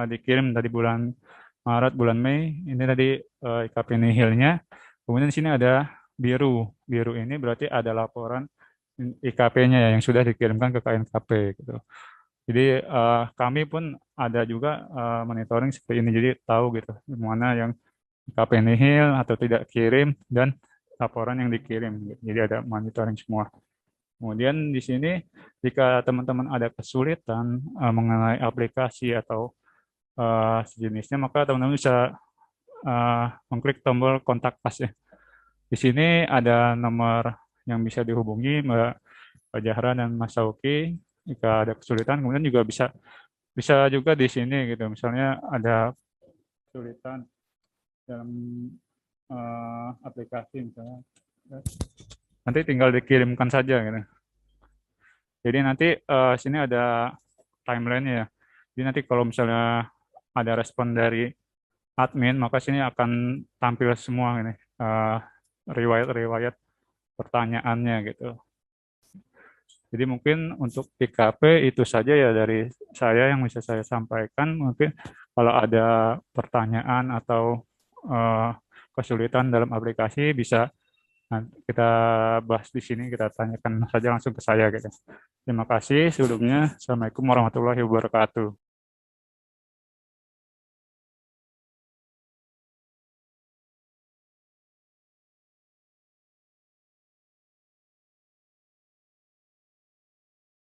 dikirim tadi bulan Maret, bulan Mei, ini tadi IKP nihilnya. Kemudian di sini ada biru ini berarti ada laporan IKP-nya ya, yang sudah dikirimkan ke KNKP gitu. Jadi kami pun ada juga monitoring seperti ini, jadi tahu gitu mana yang IKP nihil atau tidak kirim dan laporan yang dikirim. Jadi ada monitoring semua. Kemudian di sini jika teman-teman ada kesulitan mengenai aplikasi atau sejenisnya, maka teman-teman bisa mengklik tombol kontak us ya. Di sini ada nomor yang bisa dihubungi Mbak Jahra dan Mas Sauki jika ada kesulitan. Kemudian juga bisa juga di sini gitu. Misalnya ada kesulitan dalam aplikasi misalnya, nanti tinggal dikirimkan saja gitu. Jadi nanti sini ada timeline-nya ya. Jadi nanti kalau misalnya ada respon dari admin, maka sini akan tampil semua ini riwayat pertanyaannya gitu. Jadi mungkin untuk IKP itu saja ya dari saya yang bisa saya sampaikan. Mungkin kalau ada pertanyaan atau kesulitan dalam aplikasi bisa kita bahas di sini, kita tanyakan saja langsung ke saya gitu. Terima kasih sebelumnya. Assalamualaikum warahmatullahi wabarakatuh.